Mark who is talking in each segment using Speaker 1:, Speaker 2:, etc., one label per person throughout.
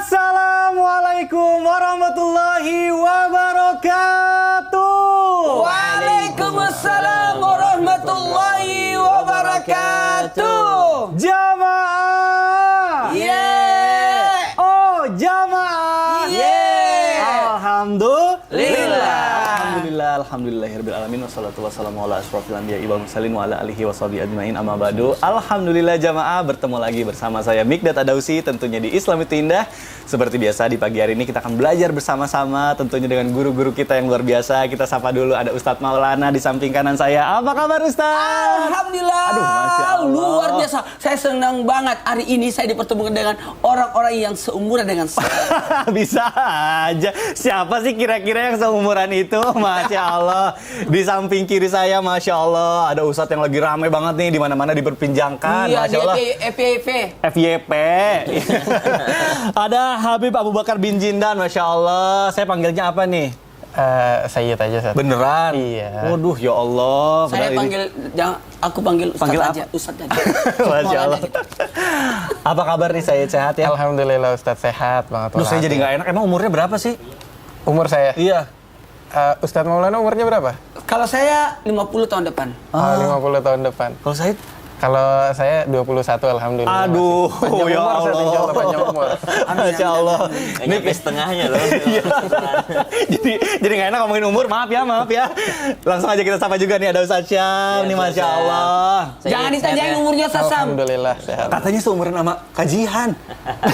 Speaker 1: Assalamualaikum warahmatullahi wabarakatuh.
Speaker 2: Waalaikumsalam warahmatullahi wabarakatuh.
Speaker 1: Jamaah.
Speaker 2: Yeah.
Speaker 1: Oh, jamaah.
Speaker 2: Yeah.
Speaker 1: Alhamdulillah. Alhamdulillahirabbil alamin wassalatu wassalamu ala asyrofil anbiya'i wal mursalin wa ala alihi washabihi ajmain amma ba'du. Alhamdulillah jamaah, bertemu lagi bersama saya Mikdad Adausi tentunya di Islam Itu Indah. Seperti biasa di pagi hari ini kita akan belajar bersama-sama tentunya dengan guru-guru kita yang luar biasa. Kita sapa dulu, ada Ustadz Maulana di samping kanan saya. Apa kabar Ustadz?
Speaker 2: Alhamdulillah.
Speaker 1: Aduh, Masya Allah.
Speaker 2: Luar biasa. Saya senang banget hari ini saya dipertemukan dengan orang-orang yang seumuran dengan saya.
Speaker 1: Bisa aja. Siapa sih kira-kira yang seumuran itu? Masya Allah. Di samping kiri saya, Masya Allah, ada Ustadz yang lagi ramai banget nih, di mana-mana diperbincangkan.
Speaker 2: Iya,
Speaker 1: Masya Allah. FYP. Ada Habib Abu Bakar bin Jindan, Masya Allah. Saya panggilnya apa nih?
Speaker 3: Sayyid aja, Ustaz.
Speaker 1: Beneran?
Speaker 3: Iya.
Speaker 1: Waduh, ya Allah.
Speaker 2: Saya panggil, aku panggil Ustadz
Speaker 1: Panggil
Speaker 2: aja.
Speaker 1: apa?
Speaker 2: Ustadz aja.
Speaker 1: Masya Allah. Apa kabar nih Sayyid, sehat ya?
Speaker 3: Alhamdulillah Ustaz, sehat banget.
Speaker 1: Duh, saya jadi nggak enak. Emang umurnya berapa sih?
Speaker 3: Umur saya?
Speaker 1: Iya.
Speaker 3: Ustadz Maulana umurnya berapa?
Speaker 2: Kalau saya 50 tahun depan.
Speaker 3: 50 tahun depan.
Speaker 1: Kalau Sayyid?
Speaker 3: Kalau saya 21, alhamdulillah.
Speaker 1: Aduh,
Speaker 3: panjang
Speaker 1: ya
Speaker 3: umur, Ustaz, insya Allah panjang
Speaker 1: Allah.
Speaker 3: umur.
Speaker 1: Masya Allah.
Speaker 4: Ini setengahnya loh.
Speaker 1: jadi nggak enak ngomongin umur, maaf ya. Langsung aja kita sapa juga nih, ada Ustadz Syam, nih Masya Allah.
Speaker 2: Jangan ditanyain umurnya Sasam.
Speaker 3: Alhamdulillah sehat.
Speaker 1: Katanya seumuran sama kajian.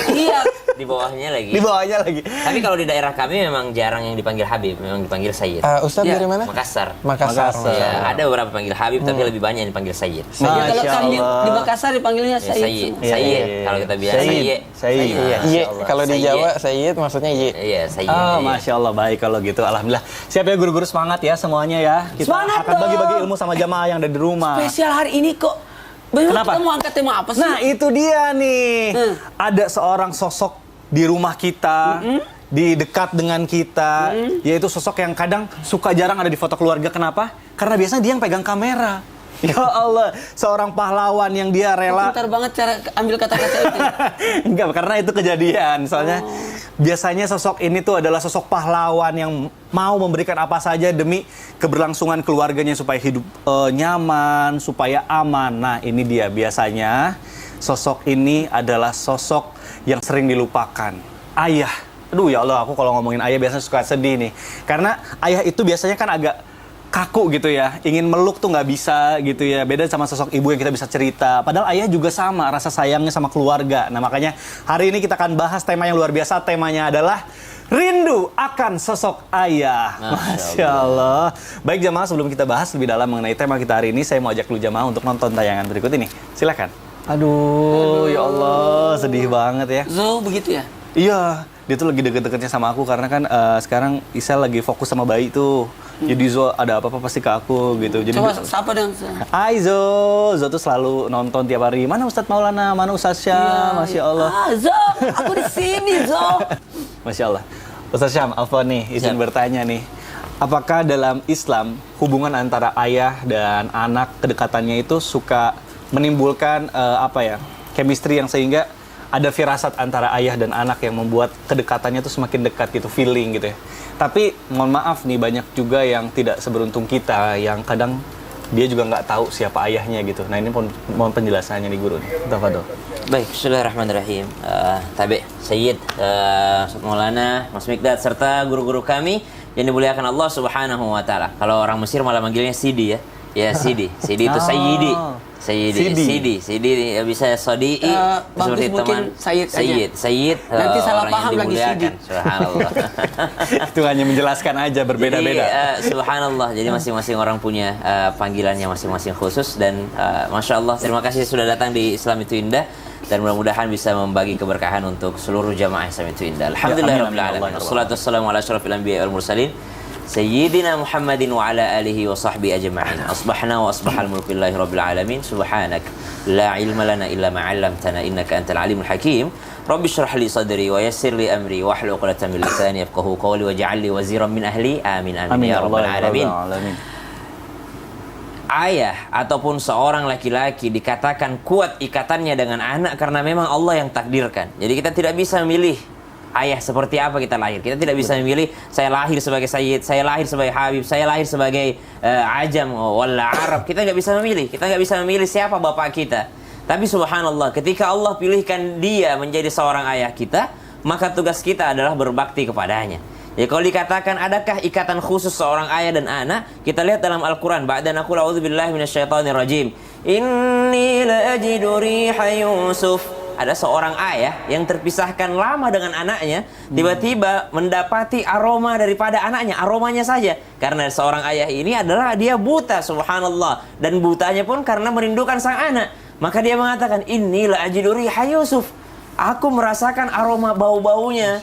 Speaker 2: Iya.
Speaker 4: Di bawahnya lagi.
Speaker 1: Di bawahnya lagi.
Speaker 4: Tapi kalau di daerah kami memang jarang yang dipanggil Habib, memang dipanggil Sayyid.
Speaker 3: Ustadz
Speaker 2: Ya.
Speaker 3: dari mana?
Speaker 4: Makassar.
Speaker 3: Makassar.
Speaker 4: Ya, ada beberapa panggil Habib tapi lebih banyak yang dipanggil Sayyid.
Speaker 2: Jadi kalau
Speaker 1: Masya
Speaker 2: kami
Speaker 1: Allah.
Speaker 2: di Makassar dipanggilnya
Speaker 4: Ya,
Speaker 2: Sayyid.
Speaker 4: Sayyid.
Speaker 2: semua.
Speaker 1: Iya,
Speaker 4: Sayyid.
Speaker 1: iya.
Speaker 4: Kalau kita bilang
Speaker 1: Sayyid.
Speaker 4: Sayyid.
Speaker 3: Iya,
Speaker 4: Masya
Speaker 3: Ye.
Speaker 4: Allah.
Speaker 3: Kalau di
Speaker 4: Sayyid.
Speaker 3: Jawa, Sayyid maksudnya Ye.
Speaker 4: Iya, Sayyid.
Speaker 1: Oh,
Speaker 4: Iya.
Speaker 1: Masya Allah, baik kalau gitu. Alhamdulillah. Siap ya guru-guru, semangat ya semuanya ya. Kita
Speaker 2: Semangat
Speaker 1: akan
Speaker 2: dong.
Speaker 1: bagi-bagi ilmu sama jamaah yang ada di rumah.
Speaker 2: Spesial hari ini kok. Bener,
Speaker 1: Kenapa?
Speaker 2: kita mau angkat tema apa sih?
Speaker 1: Nah, itu dia nih. Ada seorang sosok di rumah kita, di dekat dengan kita, yaitu sosok yang kadang suka jarang ada di foto keluarga. Kenapa? Karena biasanya dia yang pegang kamera. Ya Allah, seorang pahlawan yang dia rela.
Speaker 2: Pintar banget cara ambil kata-kata itu.
Speaker 1: Enggak, karena itu kejadian. Soalnya biasanya sosok ini tuh adalah sosok pahlawan yang mau memberikan apa saja demi keberlangsungan keluarganya supaya hidup nyaman, supaya aman. Nah, ini dia biasanya sosok ini adalah sosok yang sering dilupakan. Ayah. Aduh ya Allah, aku kalau ngomongin ayah biasanya suka sedih nih. Karena ayah itu biasanya kan agak kaku gitu ya, ingin meluk tuh nggak bisa gitu ya. Beda sama sosok ibu yang kita bisa cerita. Padahal ayah juga sama, rasa sayangnya sama keluarga. Nah makanya hari ini kita akan bahas tema yang luar biasa. Temanya adalah rindu akan sosok ayah. Masya Allah. Baik jamaah, sebelum kita bahas lebih dalam mengenai tema kita hari ini, saya mau ajak dulu jamaah untuk nonton tayangan berikut ini. Silakan. Aduh, ya Allah, sedih banget ya.
Speaker 2: Zo, begitu ya?
Speaker 1: Iya, dia tuh lagi deket-deketnya sama aku karena kan sekarang Isel lagi fokus sama bayi tuh. Jadi Zo ada apa-apa pasti ke aku gitu. Jadi
Speaker 2: Coba sapa dong.
Speaker 1: Hai Zo, Zo tuh selalu nonton tiap hari. Mana Ustadz Maulana, mana Ustadz Syam, Masya Allah.
Speaker 2: Zo, aku di sini Zo.
Speaker 1: Masya Allah. Ustadz Syam, Alfa nih, izin bertanya nih. Apakah dalam Islam hubungan antara ayah dan anak kedekatannya itu suka menimbulkan chemistry yang sehingga ada firasat antara ayah dan anak yang membuat kedekatannya tuh semakin dekat gitu, feeling gitu ya. Tapi mohon maaf nih, banyak juga yang tidak seberuntung kita, yang kadang dia juga nggak tahu siapa ayahnya gitu. Nah ini mohon penjelasannya nih guru nih. Tafadhol.
Speaker 4: Baik, bismillahirrahmanirrahim. Tabi, Sayyid, Maulana, Mas Mikdad, serta guru-guru kami yang dimuliakan Allah Subhanahu wa Ta'ala. Kalau orang Mesir malah manggilnya Sidi ya. Ya, Sidi. Sidi itu Sayyidi. Sidi ya bisa Sodi'i seperti teman Sayyid
Speaker 2: nanti salah
Speaker 4: orang
Speaker 2: paham
Speaker 4: yang
Speaker 2: lagi
Speaker 4: dimuliakan.
Speaker 2: Sidi.
Speaker 4: Subhanallah.
Speaker 1: Itu hanya menjelaskan aja, berbeda-beda.
Speaker 4: Jadi, subhanallah. Jadi masing-masing orang punya panggilannya masing-masing khusus dan Masya Allah, terima kasih sudah datang di Islam Itu Indah dan mudah-mudahan bisa membagi keberkahan untuk seluruh jamaah Islam Itu Indah. Alhamdulillahirabbil alamin. Wassalatu wassalamu ala asyrofil anbiya'i wal mursalin. Sayyidina Muhammadin wa ala alihi wa sahbihi ajma'in. Asbahna wa asbahal mulku lillahi rabbil alamin. Subhanak la ilma lana illa ma 'allamtana innaka antal alimul hakim. Rabbi shrah li sadri wa yassir li amri wahlul 'uqdatam min lisani yafqahu qawli waj'al li waziran min ahli. Amin amin ya rabbal alamin. Ayah ataupun seorang laki-laki dikatakan kuat ikatannya dengan anak karena memang Allah yang takdirkan. Jadi kita tidak bisa memilih ayah seperti apa kita lahir. Kita tidak bisa memilih saya lahir sebagai Sayyid, saya lahir sebagai Habib, saya lahir sebagai Ajam wala Arab. Kita nggak bisa memilih. Kita nggak bisa memilih siapa bapak kita. Tapi subhanallah, ketika Allah pilihkan dia menjadi seorang ayah kita, maka tugas kita adalah berbakti kepadanya. Ya, kalau dikatakan adakah ikatan khusus seorang ayah dan anak, kita lihat dalam Al-Quran. Ba'da naqul a'udzubillahi minasyaitonirrajim. Inni la ajidu riha Yusuf. Ada seorang ayah yang terpisahkan lama dengan anaknya, tiba-tiba mendapati aroma daripada anaknya, aromanya saja. Karena seorang ayah ini adalah dia buta, subhanallah. Dan butanya pun karena merindukan sang anak. Maka dia mengatakan, inni la ajidu riha Yusuf. Aku merasakan aroma bau-baunya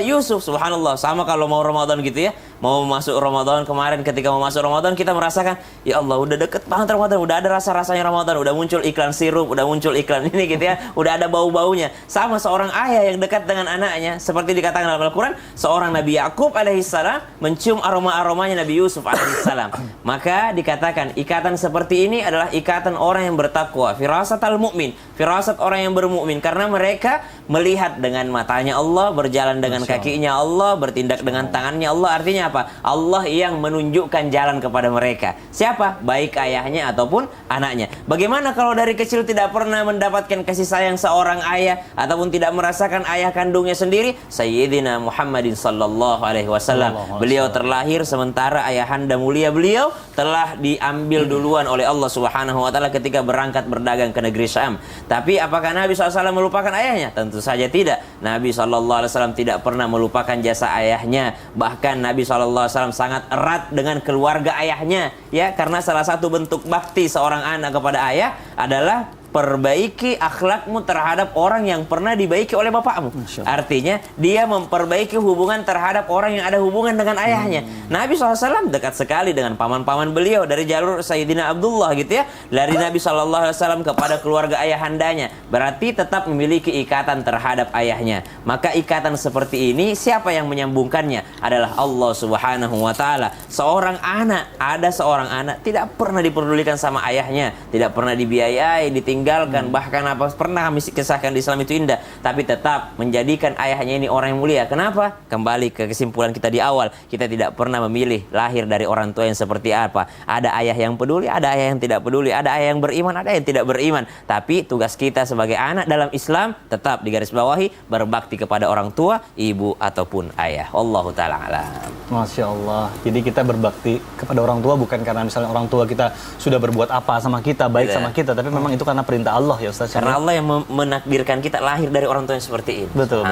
Speaker 4: Yusuf, subhanallah. Sama kalau mau Ramadan gitu ya, mau masuk Ramadan kemarin, ketika mau masuk Ramadan kita merasakan, ya Allah udah deket banget Ramadan, udah ada rasa-rasanya Ramadan, udah muncul iklan sirup, udah muncul iklan ini gitu ya, udah ada bau-baunya. Sama seorang ayah yang dekat dengan anaknya, seperti dikatakan dalam Al-Quran, seorang Nabi Yakub alaihissalam mencium aroma-aromanya Nabi Yusuf alaihissalam. Maka dikatakan ikatan seperti ini adalah ikatan orang yang bertakwa, firasat al-mu'min, firasat orang yang bermukmin, karena mereka melihat dengan matanya Allah, berjalan dengan kakinya Allah, bertindak dengan tangannya Allah. Artinya apa? Allah yang menunjukkan jalan kepada mereka. Siapa? Baik ayahnya ataupun anaknya. Bagaimana kalau dari kecil tidak pernah mendapatkan kasih sayang seorang ayah ataupun tidak merasakan ayah kandungnya sendiri? Sayyidina Muhammadin sallallahu alaihi wasallam. Beliau terlahir sementara ayahanda mulia beliau telah diambil duluan oleh Allah Subhanahu wa taala ketika berangkat berdagang ke negeri Syam. Tapi apakah Nabi SAW melupakan ayahnya? Tentu saja tidak. Nabi SAW tidak pernah melupakan jasa ayahnya. Bahkan Nabi SAW sangat erat dengan keluarga ayahnya, ya, karena salah satu bentuk bakti seorang anak kepada ayah adalah perbaiki akhlakmu terhadap orang yang pernah dibaiki oleh bapakmu. Artinya dia memperbaiki hubungan terhadap orang yang ada hubungan dengan ayahnya. Nabi SAW dekat sekali dengan paman-paman beliau dari jalur Sayyidina Abdullah gitu ya, dari Nabi SAW kepada keluarga ayahandanya. Berarti tetap memiliki ikatan terhadap ayahnya. Maka ikatan seperti ini siapa yang menyambungkannya? Adalah Allah Subhanahu wa taala. Seorang anak, ada seorang anak tidak pernah diperdulikan sama ayahnya, tidak pernah dibiayai, ditinggalkan, bahkan apa pernah kami kisahkan di Islam itu Indah, tapi tetap menjadikan ayahnya ini orang yang mulia. Kenapa? Kembali ke kesimpulan kita di awal, kita tidak pernah memilih lahir dari orang tua yang seperti apa. Ada ayah yang peduli, ada ayah yang tidak peduli, ada ayah yang beriman, ada yang tidak beriman. Tapi tugas kita sebagai anak dalam Islam tetap digarisbawahi berbakti kepada orang tua, ibu ataupun ayah. Allahu taala alam.
Speaker 1: Masya Allah. Jadi kita berbakti kepada orang tua bukan karena misalnya orang tua kita sudah berbuat apa sama kita, baik sama kita, tapi memang itu karena perintah Allah ya Ustaz.
Speaker 4: Karena Allah yang menakdirkan kita lahir dari orang tua yang seperti ini.
Speaker 1: Betul.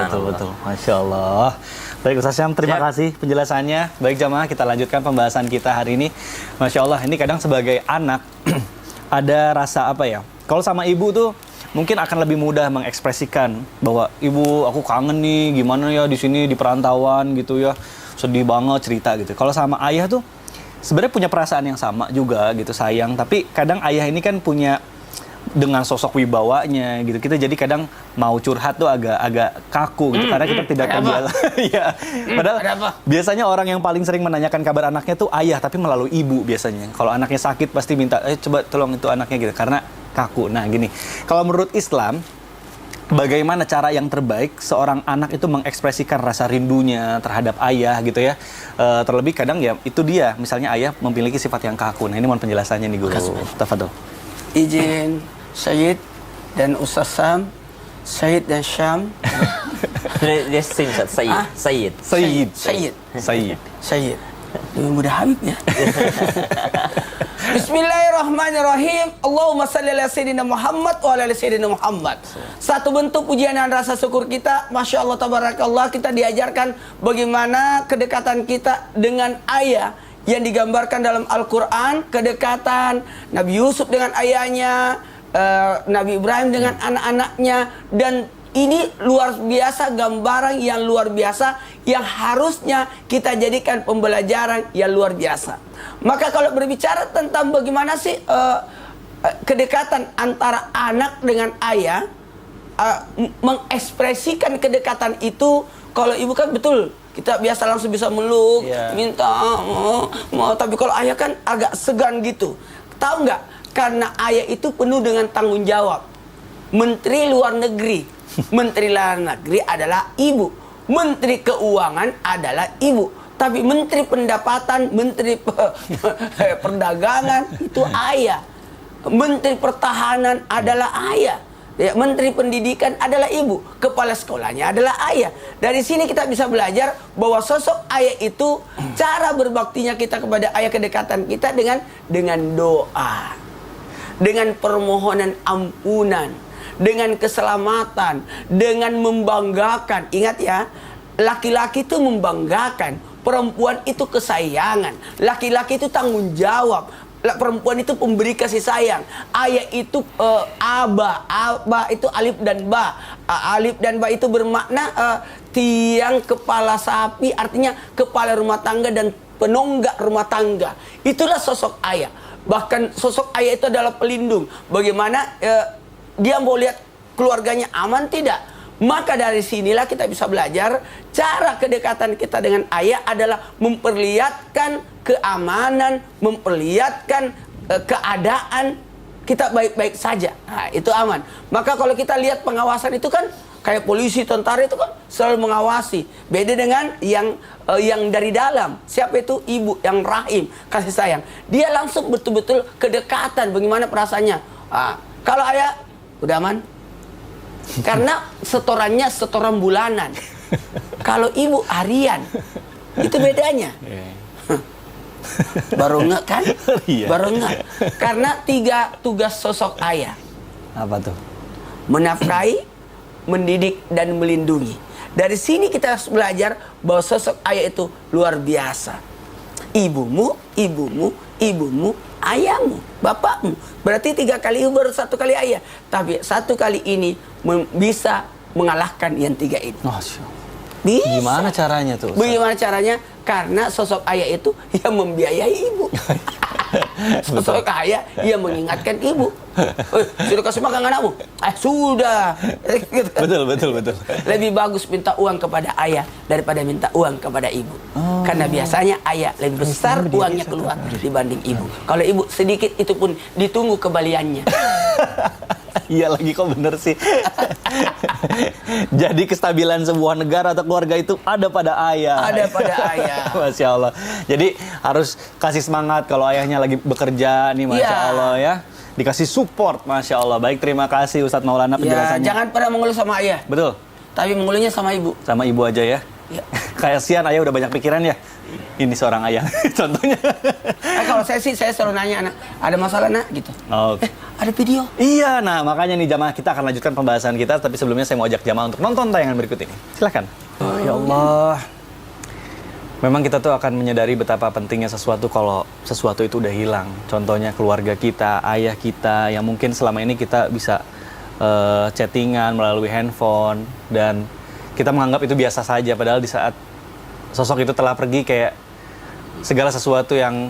Speaker 1: Masya Allah. Baik Ustaz Syam, terima kasih penjelasannya. Baik jamaah, kita lanjutkan pembahasan kita hari ini. Masya Allah, ini kadang sebagai anak ada rasa apa ya? Kalau sama ibu tuh mungkin akan lebih mudah mengekspresikan bahwa ibu aku kangen nih, gimana ya di sini di perantauan gitu ya, sedih banget cerita gitu. Kalau sama ayah tuh sebenarnya punya perasaan yang sama juga gitu, sayang. Tapi kadang ayah ini kan punya dengan sosok wibawanya gitu, kita jadi kadang mau curhat tuh agak kaku gitu karena kita tidak terbiasa. Ya, padahal biasanya orang yang paling sering menanyakan kabar anaknya tuh ayah, tapi melalui ibu biasanya. Kalau anaknya sakit pasti minta, coba tolong itu anaknya gitu, karena kaku. Nah gini, kalau menurut Islam, bagaimana cara yang terbaik seorang anak itu mengekspresikan rasa rindunya terhadap ayah gitu ya? Terlebih kadang ya itu dia, misalnya ayah memiliki sifat yang kaku. Nah ini mohon penjelasannya nih Guru. Tafadhol.
Speaker 2: Izin Syed dan Ustaz Sam, Syed dan Syam.
Speaker 4: Dia sing Sayyid.
Speaker 2: Lebih mudah Habib ya. Bismillahirrahmanirrahim. Allahumma salli ala Sayyidina Muhammad wa ala Sayyidina Muhammad. Satu bentuk pujian dan rasa syukur kita, Masya Allah tabarakallah, kita diajarkan bagaimana kedekatan kita dengan ayah yang digambarkan dalam Al-Quran. Kedekatan Nabi Yusuf dengan ayahnya, Nabi Ibrahim dengan anak-anaknya. Dan ini luar biasa, gambaran yang luar biasa yang harusnya kita jadikan pembelajaran yang luar biasa. Maka kalau berbicara tentang bagaimana sih kedekatan antara anak dengan ayah, mengekspresikan kedekatan itu, kalau ibu kan betul kita biasa langsung bisa meluk, minta mau, tapi kalau ayah kan agak segan gitu. Tahu nggak? Karena ayah itu penuh dengan tanggung jawab. Menteri Luar Negeri, Menteri Luar Negeri adalah ibu. Menteri Keuangan adalah ibu. Tapi Menteri Pendapatan, Menteri Perdagangan itu ayah. Menteri Pertahanan adalah ayah. Ya, Menteri Pendidikan adalah ibu. Kepala sekolahnya adalah ayah. Dari sini kita bisa belajar bahwa sosok ayah itu cara berbaktinya kita kepada ayah, kedekatan kita dengan doa, dengan permohonan ampunan, dengan keselamatan, dengan membanggakan. Ingat ya, laki-laki itu membanggakan, perempuan itu kesayangan, laki-laki itu tanggung jawab, perempuan itu pemberi kasih sayang. Ayah itu aba itu alif dan ba. Alif dan ba itu bermakna tiang kepala sapi, artinya kepala rumah tangga dan penunggak rumah tangga. Itulah sosok ayah. Bahkan sosok ayah itu adalah pelindung. Bagaimana dia mau lihat keluarganya aman tidak? Maka dari sinilah kita bisa belajar cara kedekatan kita dengan ayah adalah memperlihatkan keamanan, memperlihatkan keadaan kita baik-baik saja. Nah, itu aman. Maka kalau kita lihat pengawasan itu kan kayak polisi, tentara itu kan selalu mengawasi. Beda dengan yang dari dalam. Siapa itu? Ibu yang rahim, kasih sayang. Dia langsung betul-betul kedekatan. Bagaimana perasaannya? Nah, kalau ayah udah aman. Karena setorannya setoran bulanan. Kalau ibu harian. Itu bedanya. Baru nggak kan?
Speaker 1: Iya.
Speaker 2: Baru nggak. Karena 3 tugas sosok ayah.
Speaker 1: Apa tuh?
Speaker 2: Menafkahi, mendidik, dan melindungi. Dari sini kita harus belajar bahwa sosok ayah itu luar biasa. Ibumu, ayahmu, bapakmu. Berarti 3 kali ibu baru 1 kali ayah. Tapi 1 kali ini bisa mengalahkan yang 3 ini.
Speaker 1: Masya Allah.
Speaker 2: Bisa.
Speaker 1: Gimana caranya tuh? Ustaz?
Speaker 2: Bagaimana caranya? Karena sosok ayah itu yang membiayai ibu. Sosok ayah yang mengingatkan ibu. Sudah kasih makan anakmu? Sudah.
Speaker 1: Betul.
Speaker 2: Lebih bagus minta uang kepada ayah daripada minta uang kepada ibu. Karena biasanya ayah lebih besar uangnya keluar dibanding ibu. Kalau ibu sedikit itu pun ditunggu kembaliannya.
Speaker 1: Iya lagi, kok bener sih. Jadi kestabilan sebuah negara atau keluarga itu ada pada ayah.
Speaker 2: Ada pada ayah.
Speaker 1: Masya Allah. Jadi harus kasih semangat kalau ayahnya lagi bekerja nih, Masya
Speaker 2: Ya.
Speaker 1: Allah ya. Dikasih support, Masya Allah. Baik, terima kasih Ustadz Maulana
Speaker 2: Ya,
Speaker 1: penjelasannya.
Speaker 2: jangan pernah mengeluh sama ayah.
Speaker 1: Betul.
Speaker 2: Tapi mengeluhnya sama ibu.
Speaker 1: Sama ibu aja ya.
Speaker 2: Ya.
Speaker 1: Kasihan ayah udah banyak pikiran ya. Ini seorang ayah, contohnya.
Speaker 2: Kalau saya sih, saya selalu nanya anak, ada masalah nak? Gitu.
Speaker 1: Oke.
Speaker 2: Ada video?
Speaker 1: Iya, nah makanya nih jamaah kita akan lanjutkan pembahasan kita, tapi sebelumnya saya mau ajak jamaah untuk nonton tayangan berikut ini. Silakan. Ya Allah. Memang kita tuh akan menyadari betapa pentingnya sesuatu kalau sesuatu itu udah hilang. Contohnya keluarga kita, ayah kita, yang mungkin selama ini kita bisa chattingan melalui handphone, dan kita menganggap itu biasa saja, padahal di saat sosok itu telah pergi, kayak segala sesuatu yang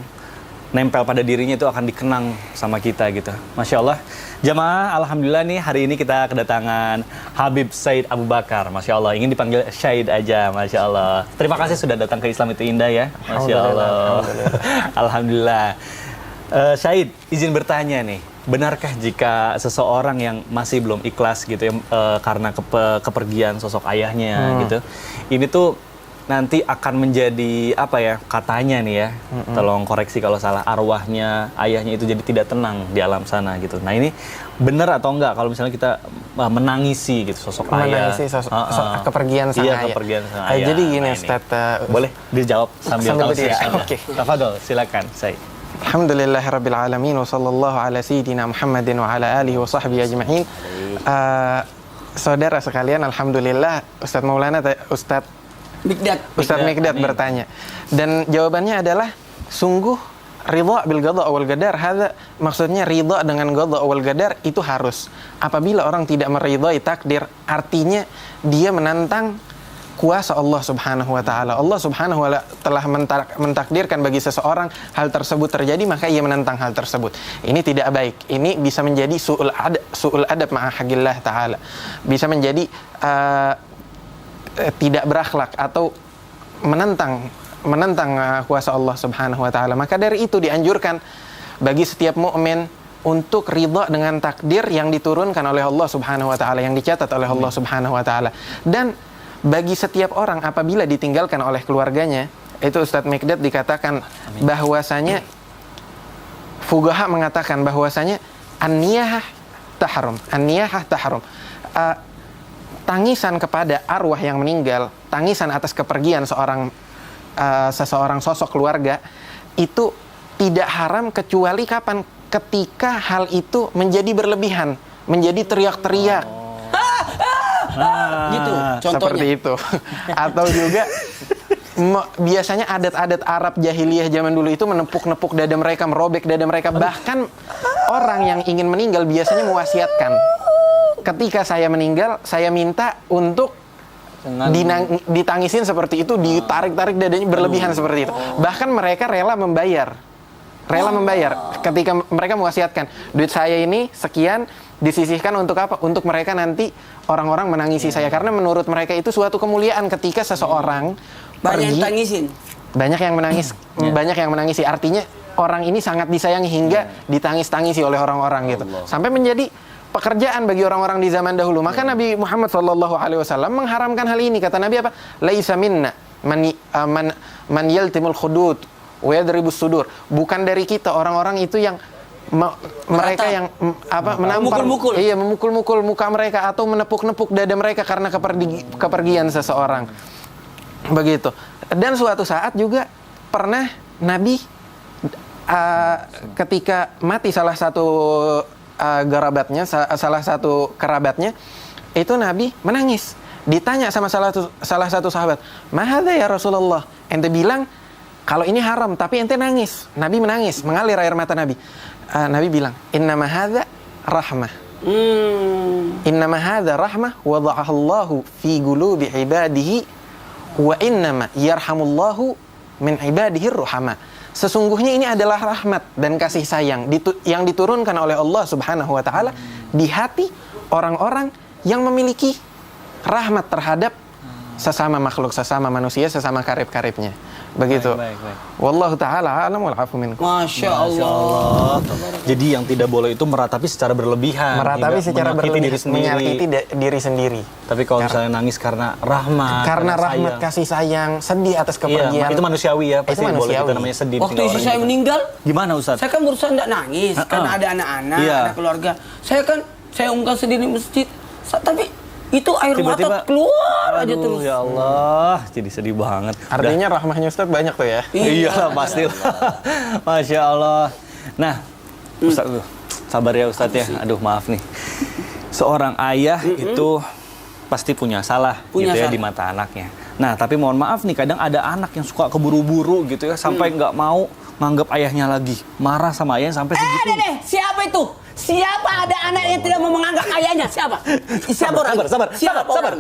Speaker 1: nempel pada dirinya itu akan dikenang sama kita gitu. Masya Allah. Jamaah, alhamdulillah nih hari ini kita kedatangan Habib Said Abu Bakar. Masya Allah, ingin dipanggil Syahid aja. Masya Allah. Terima kasih sudah datang ke Islam itu Indah ya. Masya Allah. Alhamdulillah. Syahid, izin bertanya nih. Benarkah jika seseorang yang masih belum ikhlas gitu ya, karena kepergian sosok ayahnya gitu, ini tuh nanti akan menjadi apa ya, katanya nih ya, tolong koreksi kalau salah, arwahnya ayahnya itu jadi tidak tenang di alam sana gitu. Nah ini benar atau enggak kalau misalnya kita menangisi gitu sosok ayah?
Speaker 3: Menangisi kepergian sang ayah.
Speaker 1: Kepergian sang ayah.
Speaker 3: Jadi gini
Speaker 1: Nah,
Speaker 3: Ustaz,
Speaker 1: boleh dijawab sambil
Speaker 3: berdiri.
Speaker 1: tahu.
Speaker 3: Oke.
Speaker 1: Tafadhol, silakan. Saya.
Speaker 3: Alhamdulillahirabbil alamin wa sallallahu ala sayyidina Muhammadin wa ala alihi wa sahbihi ajma'in. Saudara sekalian, alhamdulillah Ustaz Maulana, Ustaz Mikdad bertanya, dan jawabannya adalah sungguh ridha bil qada wal qadar. Hadza maksudnya ridha dengan qada wal qadar itu harus. Apabila orang tidak meridhai takdir, artinya dia menantang kuasa Allah Subhanahu wa taala. Allah Subhanahu wa taala telah mentakdirkan bagi seseorang hal tersebut terjadi, maka ia menentang hal tersebut. Ini tidak baik. Ini bisa menjadi su'ul adab ma'a haqqillah taala. Bisa menjadi tidak berakhlak atau menentang kuasa Allah Subhanahu wa taala. Maka dari itu dianjurkan bagi setiap mukmin untuk ridha dengan takdir yang diturunkan oleh Allah Subhanahu wa taala, yang dicatat oleh Allah Subhanahu wa taala. Dan bagi setiap orang apabila ditinggalkan oleh keluarganya, itu Ustadz Mikdad dikatakan bahwasanya fuqaha mengatakan bahwasanya an-niyahah tahrum. Tangisan kepada arwah yang meninggal, tangisan atas kepergian seseorang sosok keluarga itu tidak haram kecuali kapan? Ketika hal itu menjadi berlebihan, menjadi teriak-teriak.
Speaker 2: Gitu contohnya.
Speaker 3: Seperti itu. Atau juga biasanya adat-adat Arab jahiliyah zaman dulu itu menepuk-nepuk dada mereka, merobek dada mereka. Bahkan orang yang ingin meninggal biasanya mewasiatkan, ketika saya meninggal, saya minta untuk ditangisin seperti itu, ditarik-tarik dadanya berlebihan seperti itu. Bahkan mereka rela membayar ketika mereka mewasiatkan, duit saya ini sekian disisihkan untuk apa? Untuk mereka nanti orang-orang menangisi saya, karena menurut mereka itu suatu kemuliaan ketika seseorang
Speaker 2: Banyak
Speaker 3: pergi,
Speaker 2: tangisin.
Speaker 3: banyak yang menangisi. Artinya orang ini sangat disayangi hingga ditangis-tangisi oleh orang-orang gitu. Sampai menjadi pekerjaan bagi orang-orang di zaman dahulu. Maka Nabi Muhammad SAW mengharamkan hal ini. Kata Nabi apa? Laisa minna man yaltimul khudud wa yadribus sudur. Bukan dari kita orang-orang itu yang mereka yang menampar, memukul-mukul muka mereka atau menepuk-nepuk dada mereka karena kepergian seseorang. Begitu. Dan suatu saat juga pernah Nabi ketika mati salah satu salah satu kerabatnya, itu Nabi menangis. Ditanya sama salah satu sahabat, "Mahadza ya Rasulullah?" Ente bilang kalau ini haram, tapi ente nangis. Nabi menangis, mengalir air mata Nabi. Nabi bilang, "Innama hadza rahmah." Innama hadza rahmah wada'ahallahu fi qulubi ibadihi wa innama yarhamullahu min ibadihi ruhama. Sesungguhnya ini adalah rahmat dan kasih sayang yang diturunkan oleh Allah Subhanahu wa taala di hati orang-orang yang memiliki rahmat terhadap sesama makhluk, sesama manusia, sesama karib-karibnya. Begitu.
Speaker 1: Baik.
Speaker 3: Wallahu taala alam wal afu minkum.
Speaker 2: Masya Allah.
Speaker 1: Jadi yang tidak boleh itu meratapi secara berlebihan.
Speaker 3: Menyakiti diri sendiri.
Speaker 1: Tapi kalau misalnya nangis karena rahmat.
Speaker 3: Karena rahmat, kasih sayang, sedih atas kepergian.
Speaker 1: Itu manusiawi ya. Pasti boleh kita namanya sedih.
Speaker 2: Waktu istri saya meninggal,
Speaker 1: gimana Ustaz?
Speaker 2: saya kan berusaha tidak nangis karena ada anak-anak, ada keluarga. Saya ungkap sedih di masjid. Tapi itu air mata keluar aja terus.
Speaker 1: Ya Allah, jadi sedih banget.
Speaker 3: Artinya rahmahnya Ustaz banyak tuh ya.
Speaker 1: Iya, pasti. Masya Allah. Nah, Ustaz, sabar ya Ustaz ya. Aduh, maaf nih. Seorang ayah itu pasti punya salah di mata anaknya. Nah, tapi mohon maaf nih, kadang ada anak yang suka keburu-buru gitu ya, sampai nggak mau nganggap ayahnya lagi. Marah sama ayahnya sampai segitu.
Speaker 2: Siapa itu? Siapa ada anak yang tidak mau menganggap ayahnya? Siapa?
Speaker 1: Sabar.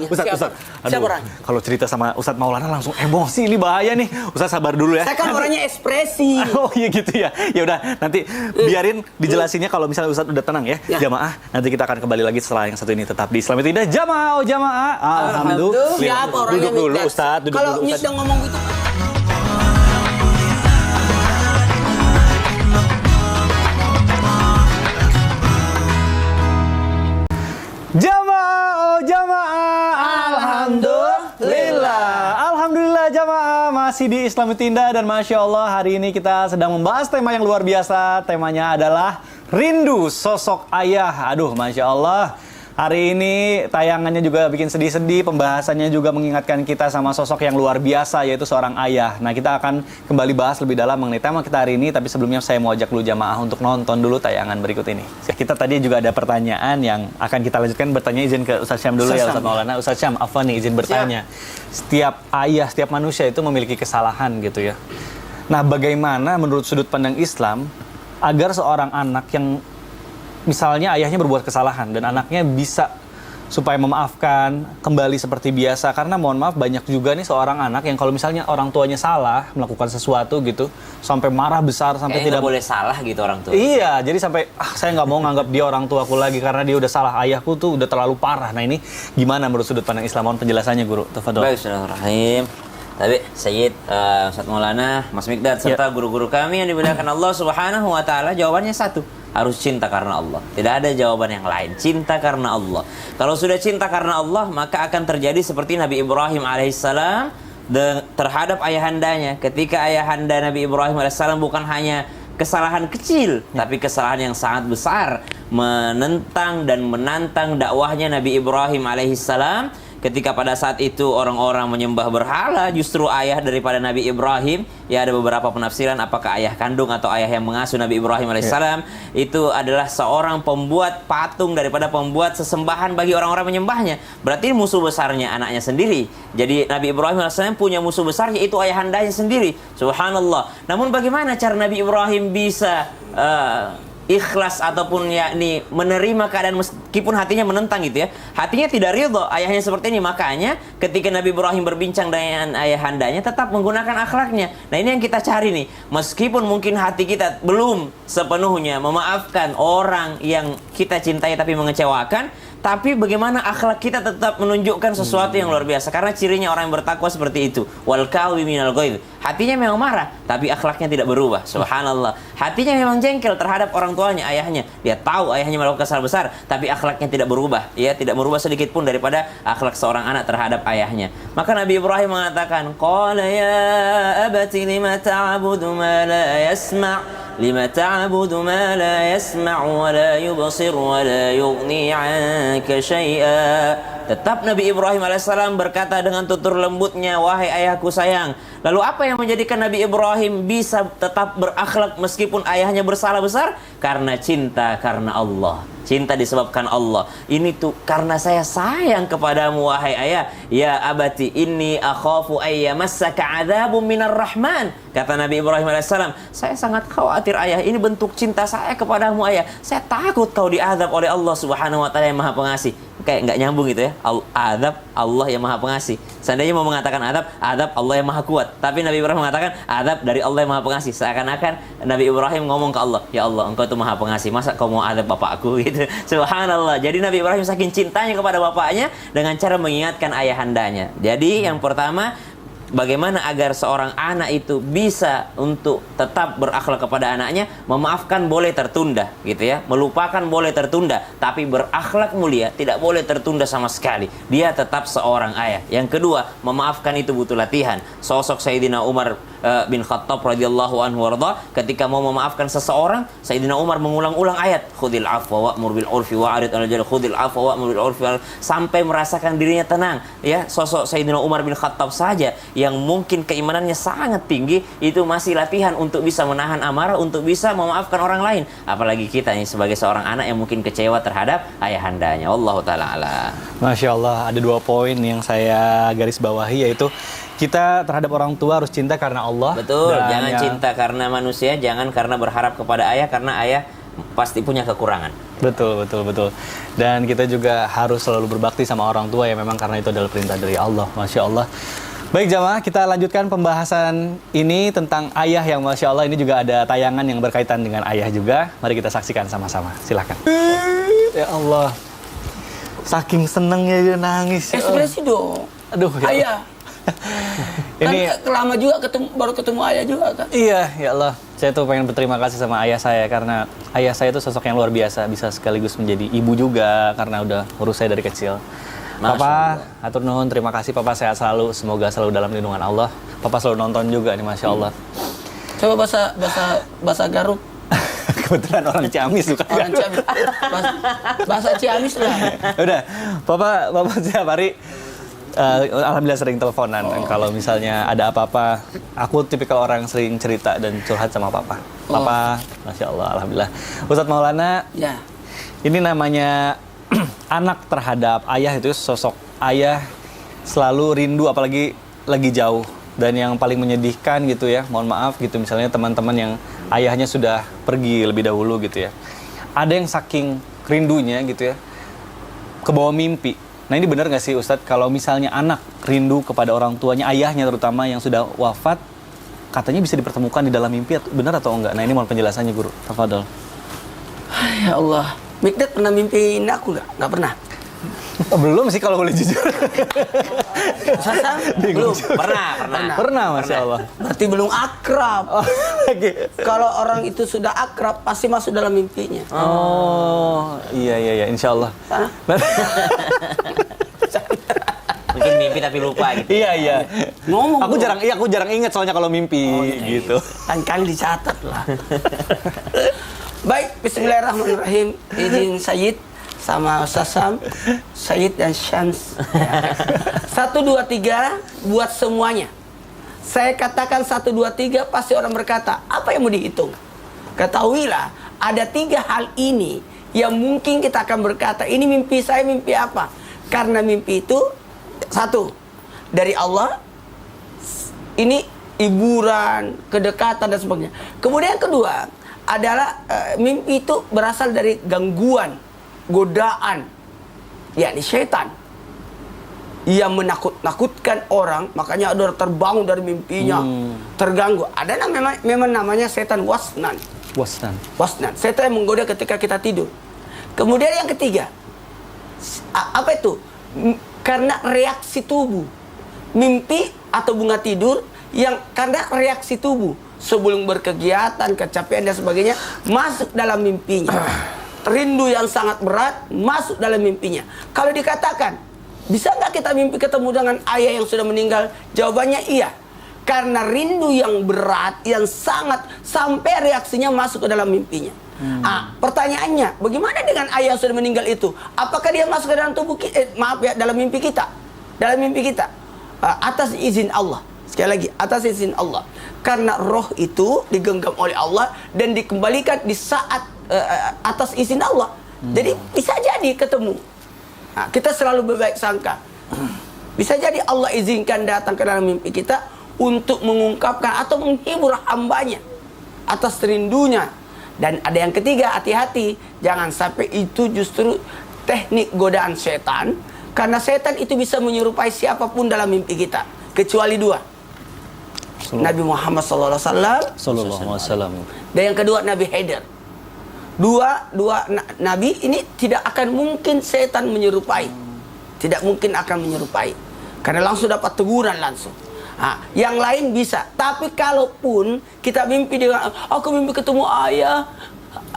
Speaker 1: Ustaz. Aduh, kalau cerita sama Ustadz Maulana langsung emosi, ini bahaya nih. Ustaz sabar dulu ya.
Speaker 2: Saya kan orangnya ekspresi.
Speaker 1: Oh iya gitu ya. Ya udah, nanti biarin dijelasinnya kalau misalnya Ustadz udah tenang ya. Jamaah, nanti kita akan kembali lagi setelah yang satu ini tetap di Islam Itu Indah. Jamaah. Alhamdulillah.
Speaker 2: Siapa orangnya?
Speaker 1: Duduk dulu Ustadz.
Speaker 2: Kalau sedang ngomong gitu.
Speaker 1: Jamaah, Alhamdulillah jamaah, masih di Islam Itu Indah. Dan Masya Allah, hari ini kita sedang membahas tema yang luar biasa. Temanya adalah rindu sosok ayah. Aduh, Masya Allah, hari ini tayangannya juga bikin sedih-sedih, pembahasannya juga mengingatkan kita sama sosok yang luar biasa, yaitu seorang ayah. Nah, kita akan kembali bahas lebih dalam mengenai tema kita hari ini, tapi sebelumnya saya mau ajak dulu jamaah untuk nonton dulu tayangan berikut ini. Kita tadi juga ada pertanyaan yang akan kita lanjutkan, bertanya izin ke Ustaz Syam dulu ya, Ustaz Maulana. Ustaz Syam, afwan nih, izin bertanya. Setiap ayah, setiap manusia itu memiliki kesalahan gitu ya. Nah, bagaimana menurut sudut pandang Islam agar seorang anak yang misalnya ayahnya berbuat kesalahan dan anaknya bisa supaya memaafkan kembali seperti biasa? Karena mohon maaf, banyak juga nih seorang anak yang kalau misalnya orang tuanya salah melakukan sesuatu gitu sampai marah besar, sampai tidak
Speaker 4: boleh salah gitu orang tua.
Speaker 1: Iya, jadi sampai saya nggak mau nganggap dia orang tuaku lagi karena dia udah salah, ayahku tuh udah terlalu parah. Nah, ini gimana menurut sudut pandang Islam? Mohon penjelasannya, Guru. Tafadhol.
Speaker 4: Baik, Bismillahirrahmanirrahim. Tapi Sayyid, Ustaz Maulana, Mas Mikdad serta guru-guru kami yang dimuliakan Allah Subhanahu wa taala, jawabannya satu. harus cinta karena Allah. Tidak ada jawaban yang lain. Cinta karena Allah. Kalau sudah cinta karena Allah, maka akan terjadi seperti Nabi Ibrahim alaihissalam terhadap ayahandanya. Ketika ayahanda Nabi Ibrahim alaihissalam bukan hanya kesalahan kecil, tapi kesalahan yang sangat besar, menentang dan menantang dakwahnya Nabi Ibrahim alaihissalam. Ketika pada saat itu orang-orang menyembah berhala, justru ayah daripada Nabi Ibrahim, ya ada beberapa penafsiran apakah ayah kandung atau ayah yang mengasuh Nabi Ibrahim alaihissalam, itu adalah seorang pembuat patung daripada pembuat sesembahan bagi orang-orang menyembahnya. Berarti musuh besarnya anaknya sendiri. Jadi Nabi Ibrahim alaihissalam punya musuh besar, yaitu ayahandanya sendiri. Subhanallah. Namun bagaimana cara Nabi Ibrahim bisa ikhlas ataupun yakni menerima keadaan meskipun hatinya menentang gitu ya. Hatinya tidak ridho ayahnya seperti ini. Makanya ketika Nabi Ibrahim berbincang dengan ayahandanya tetap menggunakan akhlaknya. Nah, ini yang kita cari nih. Meskipun mungkin hati kita belum sepenuhnya memaafkan orang yang kita cintai tapi mengecewakan, tapi bagaimana akhlak kita tetap menunjukkan sesuatu yang luar biasa. Karena cirinya orang yang bertakwa seperti itu. Wal kawi minal ghaidh. Hatinya memang marah, tapi akhlaknya tidak berubah. Subhanallah. Hatinya memang jengkel terhadap orang tuanya, ayahnya. Dia tahu ayahnya melakukan kesalahan besar, tapi akhlaknya tidak berubah. Ya, tidak merubah sedikit pun daripada akhlak seorang anak terhadap ayahnya. Maka Nabi Ibrahim mengatakan, "Qala ya abati lima ta'budu ma la yasma' lima ta'budu ma la yasma' wa la yubsir wa la yughni 'anka syai'a." Tetap Nabi Ibrahim alaihissalam berkata dengan tutur lembutnya, "Wahai ayahku sayang." Lalu apa yang menjadikan Nabi Ibrahim bisa tetap berakhlak meskipun ayahnya bersalah besar? Karena cinta karena Allah. Cinta disebabkan Allah. Ini tuh karena saya sayang kepadamu wahai ayah. Ya abati inni akhafu ayyamassaka adzabun minar rahman. Kata Nabi Ibrahim alaihissalam, saya sangat khawatir ayah. Ini bentuk cinta saya kepadamu ayah. Saya takut kau diazab oleh Allah Subhanahu wa taala yang Maha Pengasih. Kayak nggak nyambung gitu ya. Azab Allah yang Maha Pengasih. Seandainya mau mengatakan azab Allah yang Maha Kuat. Tapi Nabi Ibrahim mengatakan azab dari Allah yang Maha Pengasih. Seakan-akan Nabi Ibrahim ngomong ke Allah, "Ya Allah, Engkau itu Maha Pengasih. Masa kau mau azab bapakku?" gitu. Subhanallah. Jadi Nabi Ibrahim saking cintanya kepada bapaknya dengan cara mengingatkan ayahandanya. Jadi yang pertama, bagaimana agar seorang anak itu bisa untuk tetap berakhlak kepada anaknya, memaafkan boleh tertunda gitu ya, melupakan boleh tertunda, tapi berakhlak mulia tidak boleh tertunda sama sekali. Dia tetap seorang ayah. Yang kedua, memaafkan itu butuh latihan. Sosok Sayyidina Umar bin Khattab radhiyallahu anhu warda, ketika mau memaafkan seseorang, Sayyidina Umar mengulang-ulang ayat khudil afwa wa'mur bil urfi wa'rid 'anil jahil, khudil afwa wa'mur bil urfi, sampai merasakan dirinya tenang ya. Sosok Sayyidina Umar bin Khattab saja yang mungkin keimanannya sangat tinggi itu masih latihan untuk bisa menahan amarah, untuk bisa memaafkan orang lain. Apalagi kita nih sebagai seorang anak yang mungkin kecewa terhadap ayahandanya. Wallahu taala ala.
Speaker 1: Masya Allah, ada 2 poin yang saya garis bawahi, yaitu kita terhadap orang tua harus cinta karena Allah.
Speaker 4: Betul, jangan cinta karena manusia, jangan karena berharap kepada ayah, karena ayah pasti punya kekurangan.
Speaker 1: Betul. Dan kita juga harus selalu berbakti sama orang tua ya, memang karena itu adalah perintah dari Allah. Masya Allah. Baik jamaah, kita lanjutkan pembahasan ini tentang ayah yang Masya Allah, ini juga ada tayangan yang berkaitan dengan ayah juga. Mari kita saksikan sama-sama, silakan. Ya Allah, saking senengnya dia nangis.
Speaker 2: Ekspresi dong.
Speaker 1: Aduh ya
Speaker 2: ayah.
Speaker 1: Ini
Speaker 2: kan lama juga baru ketemu ayah juga kan.
Speaker 1: Iya, ya Allah. Saya tuh pengen berterima kasih sama ayah saya karena ayah saya itu sosok yang luar biasa, bisa sekaligus menjadi ibu juga karena udah urus saya dari kecil. Papa, atur nuhun, terima kasih Papa, sehat selalu, semoga selalu dalam lindungan Allah. Papa selalu nonton juga nih, Masya Allah.
Speaker 2: Coba bahasa Garut.
Speaker 1: Kebetulan orang Ciamis suka
Speaker 2: Orang Ciamis. Bahasa Ciamis lah.
Speaker 1: Udah, Papa setiap hari alhamdulillah sering teleponan. Kalau misalnya ada apa-apa, aku tipikal orang yang sering cerita dan curhat sama Papa. Papa, Masya Allah, alhamdulillah. Ustadz Maulana,
Speaker 2: Ya.
Speaker 1: ini namanya anak terhadap ayah, itu sosok ayah selalu rindu, apalagi lagi jauh. Dan yang paling menyedihkan gitu ya, mohon maaf gitu, misalnya teman-teman yang ayahnya sudah pergi lebih dahulu gitu ya. Ada yang saking rindunya gitu ya, kebawa mimpi. Nah ini benar nggak sih Ustadz, kalau misalnya anak rindu kepada orang tuanya, ayahnya terutama yang sudah wafat, katanya bisa dipertemukan di dalam mimpi, benar atau enggak? Nah ini mohon penjelasannya Guru. Tafadhol.
Speaker 2: Ya Allah. Mikdad pernah mimpiin aku nggak? Nggak pernah.
Speaker 1: Belum sih kalau boleh jujur.
Speaker 2: Sasa?
Speaker 1: Bingung
Speaker 2: Belum.
Speaker 1: juga. Pernah, Masya Allah.
Speaker 2: Berarti belum akrab.
Speaker 1: Oke.
Speaker 2: Kalau orang itu sudah akrab, pasti masuk dalam mimpinya.
Speaker 1: Oh, iya, Insya Allah.
Speaker 2: Hah?
Speaker 4: Mungkin mimpi tapi lupa gitu.
Speaker 1: Iya.
Speaker 2: Ngomong
Speaker 1: Aku
Speaker 2: dong.
Speaker 1: jarang ingat soalnya kalau mimpi gitu.
Speaker 2: Kan dicatat lah. Baik, bismillahirrahmanirrahim. Izin Sayyid sama Ustaz Sam, Sayyid dan Syams. 1, 2, 3 buat semuanya. Saya katakan 1, 2, 3 pasti orang berkata, apa yang mau dihitung? Ketahuilah, ada 3 hal ini yang mungkin kita akan berkata, ini mimpi saya, mimpi apa? Karena mimpi itu 1 dari Allah, ini hiburan, kedekatan dan sebagainya. Kemudian yang kedua adalah mimpi itu berasal dari gangguan, godaan, yakni syaitan yang menakut-nakutkan orang, makanya ada orang terbangun dari mimpinya, terganggu. Ada memang namanya setan wasnan. Setan yang menggoda ketika kita tidur. Kemudian yang ketiga, apa itu? Karena reaksi tubuh. Mimpi atau bunga tidur yang karena reaksi tubuh sebelum berkegiatan, kecapean dan sebagainya masuk dalam mimpinya. Rindu yang sangat berat masuk dalam mimpinya. Kalau dikatakan, bisa nggak kita mimpi ketemu dengan ayah yang sudah meninggal? Jawabannya iya. Karena rindu yang berat, yang sangat sampai reaksinya masuk ke dalam mimpinya. Pertanyaannya, bagaimana dengan ayah yang sudah meninggal itu? Apakah dia masuk ke dalam tubuh kita? Dalam mimpi kita? Dalam mimpi kita? Atas izin Allah. Sekali lagi, atas izin Allah. Karena roh itu digenggam oleh Allah dan dikembalikan di saat atas izin Allah. Jadi bisa jadi ketemu. Kita selalu berbaik sangka. Bisa jadi Allah izinkan datang ke dalam mimpi kita untuk mengungkapkan atau menghibur hambanya atas rindunya. Dan ada yang ketiga, hati-hati, jangan sampai itu justru teknik godaan setan, karena setan itu bisa menyerupai siapapun dalam mimpi kita, kecuali 2. Nabi Muhammad SAW. Dan yang kedua Nabi Haider. Dua nabi ini tidak akan mungkin setan menyerupai. Tidak mungkin akan menyerupai. Karena langsung dapat teguran langsung. Yang lain bisa. Tapi kalaupun kita mimpi dengan, aku mimpi ketemu ayah.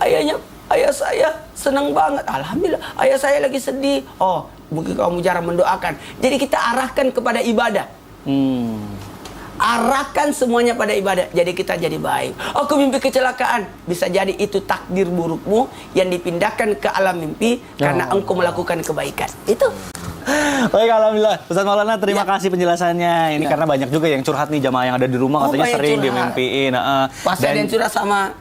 Speaker 2: Ayah saya senang banget. Alhamdulillah. Ayah saya lagi sedih. Oh, mungkin kamu jarang mendoakan. Jadi kita arahkan kepada ibadah. Arahkan semuanya pada ibadah. Jadi kita jadi baik. Aku mimpi kecelakaan. Bisa jadi itu takdir burukmu yang dipindahkan ke alam mimpi karena engkau melakukan kebaikan. Itu.
Speaker 1: Baik, alhamdulillah. Ustaz Maulana, terima kasih penjelasannya. Ini karena banyak juga yang curhat nih jamaah yang ada di rumah, katanya sering dimimpiin.
Speaker 2: Pasti ada yang curhat sama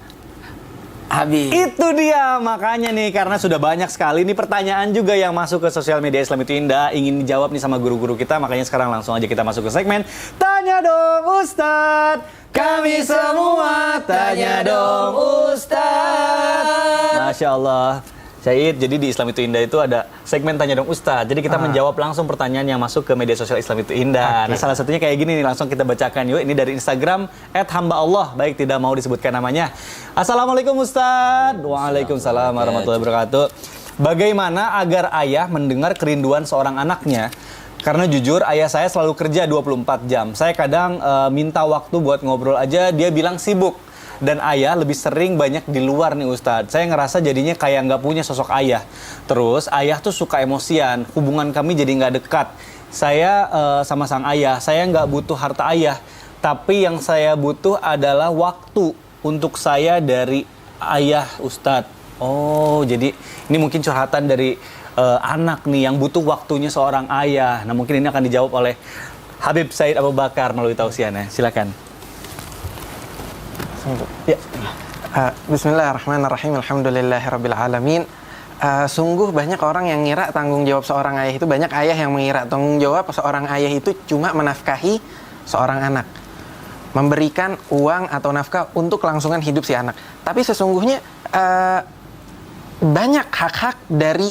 Speaker 2: Habib.
Speaker 1: Itu dia, makanya nih, karena sudah banyak sekali nih pertanyaan juga yang masuk ke sosial media Islam Itu Indah, ingin dijawab nih sama guru-guru kita, makanya sekarang langsung aja kita masuk ke segmen Tanya Dong Ustadz. Kami semua tanya dong Ustadz. Masya Allah. Syahid, jadi di Islam Itu Indah itu ada segmen Tanya Dong Ustadz. Jadi kita menjawab langsung pertanyaan yang masuk ke media sosial Islam Itu Indah. Nah, salah satunya kayak gini nih, langsung kita bacakan yuk. Ini dari Instagram @hamba_Allah, baik tidak mau disebutkan namanya. Assalamualaikum Ustadz. Waalaikumsalam warahmatullahi wabarakatuh. Bagaimana agar ayah mendengar kerinduan seorang anaknya? Karena jujur ayah saya selalu kerja 24 jam. Saya kadang minta waktu buat ngobrol aja, dia bilang sibuk. Dan ayah lebih sering banyak di luar nih Ustadz. Saya ngerasa jadinya kayak nggak punya sosok ayah. Terus ayah tuh suka emosian, hubungan kami jadi nggak dekat. Saya sama sang ayah, saya nggak butuh harta ayah. Tapi yang saya butuh adalah waktu untuk saya dari ayah Ustadz. Oh, jadi ini mungkin curhatan dari anak nih yang butuh waktunya seorang ayah. Nah, mungkin ini akan dijawab oleh Habib Said Abu Bakar melalui tausiahnya. Silakan.
Speaker 3: Ya. Bismillahirrahmanirrahim. Alhamdulillahirabbil alamin. Sungguh banyak orang yang ngira tanggung jawab seorang ayah itu, banyak ayah yang mengira tanggung jawab seorang ayah itu cuma menafkahi seorang anak, memberikan uang atau nafkah untuk kelangsungan hidup si anak. Tapi sesungguhnya banyak hak-hak dari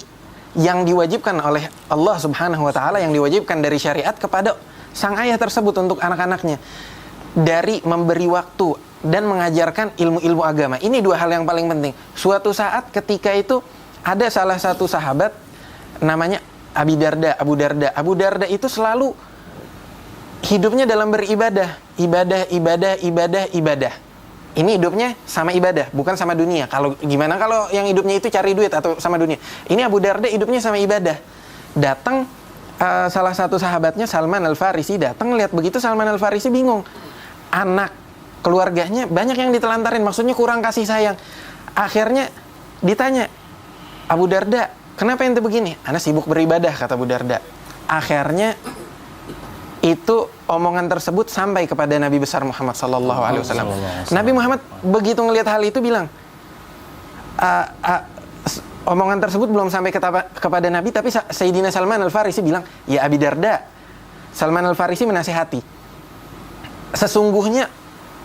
Speaker 3: yang diwajibkan oleh Allah Subhanahu wa taala, yang diwajibkan dari syariat kepada sang ayah tersebut untuk anak-anaknya. Dari memberi waktu dan mengajarkan ilmu-ilmu agama. Ini 2 hal yang paling penting. Suatu saat ketika itu ada salah satu sahabat namanya Abu Darda itu selalu hidupnya dalam beribadah, ibadah. Ini hidupnya sama ibadah, bukan sama dunia. Kalau gimana kalau yang hidupnya itu cari duit atau sama dunia? Ini Abu Darda hidupnya sama ibadah. Datang salah satu sahabatnya Salman Al-Farisi datang lihat begitu, Salman Al-Farisi bingung. Anak keluarganya banyak yang ditelantarin, maksudnya kurang kasih sayang. Akhirnya ditanya, Abu Darda, kenapa ente begini? Ana sibuk beribadah, kata Abu Darda. Akhirnya itu omongan tersebut sampai kepada Nabi besar Muhammad sallallahu alaihi wasallam. Nabi Muhammad begitu ngelihat hal itu bilang, omongan tersebut belum sampai kepada Nabi, tapi Sayyidina Salman Al-Farisi bilang, ya Abi Darda. Salman Al-Farisi menasihati, sesungguhnya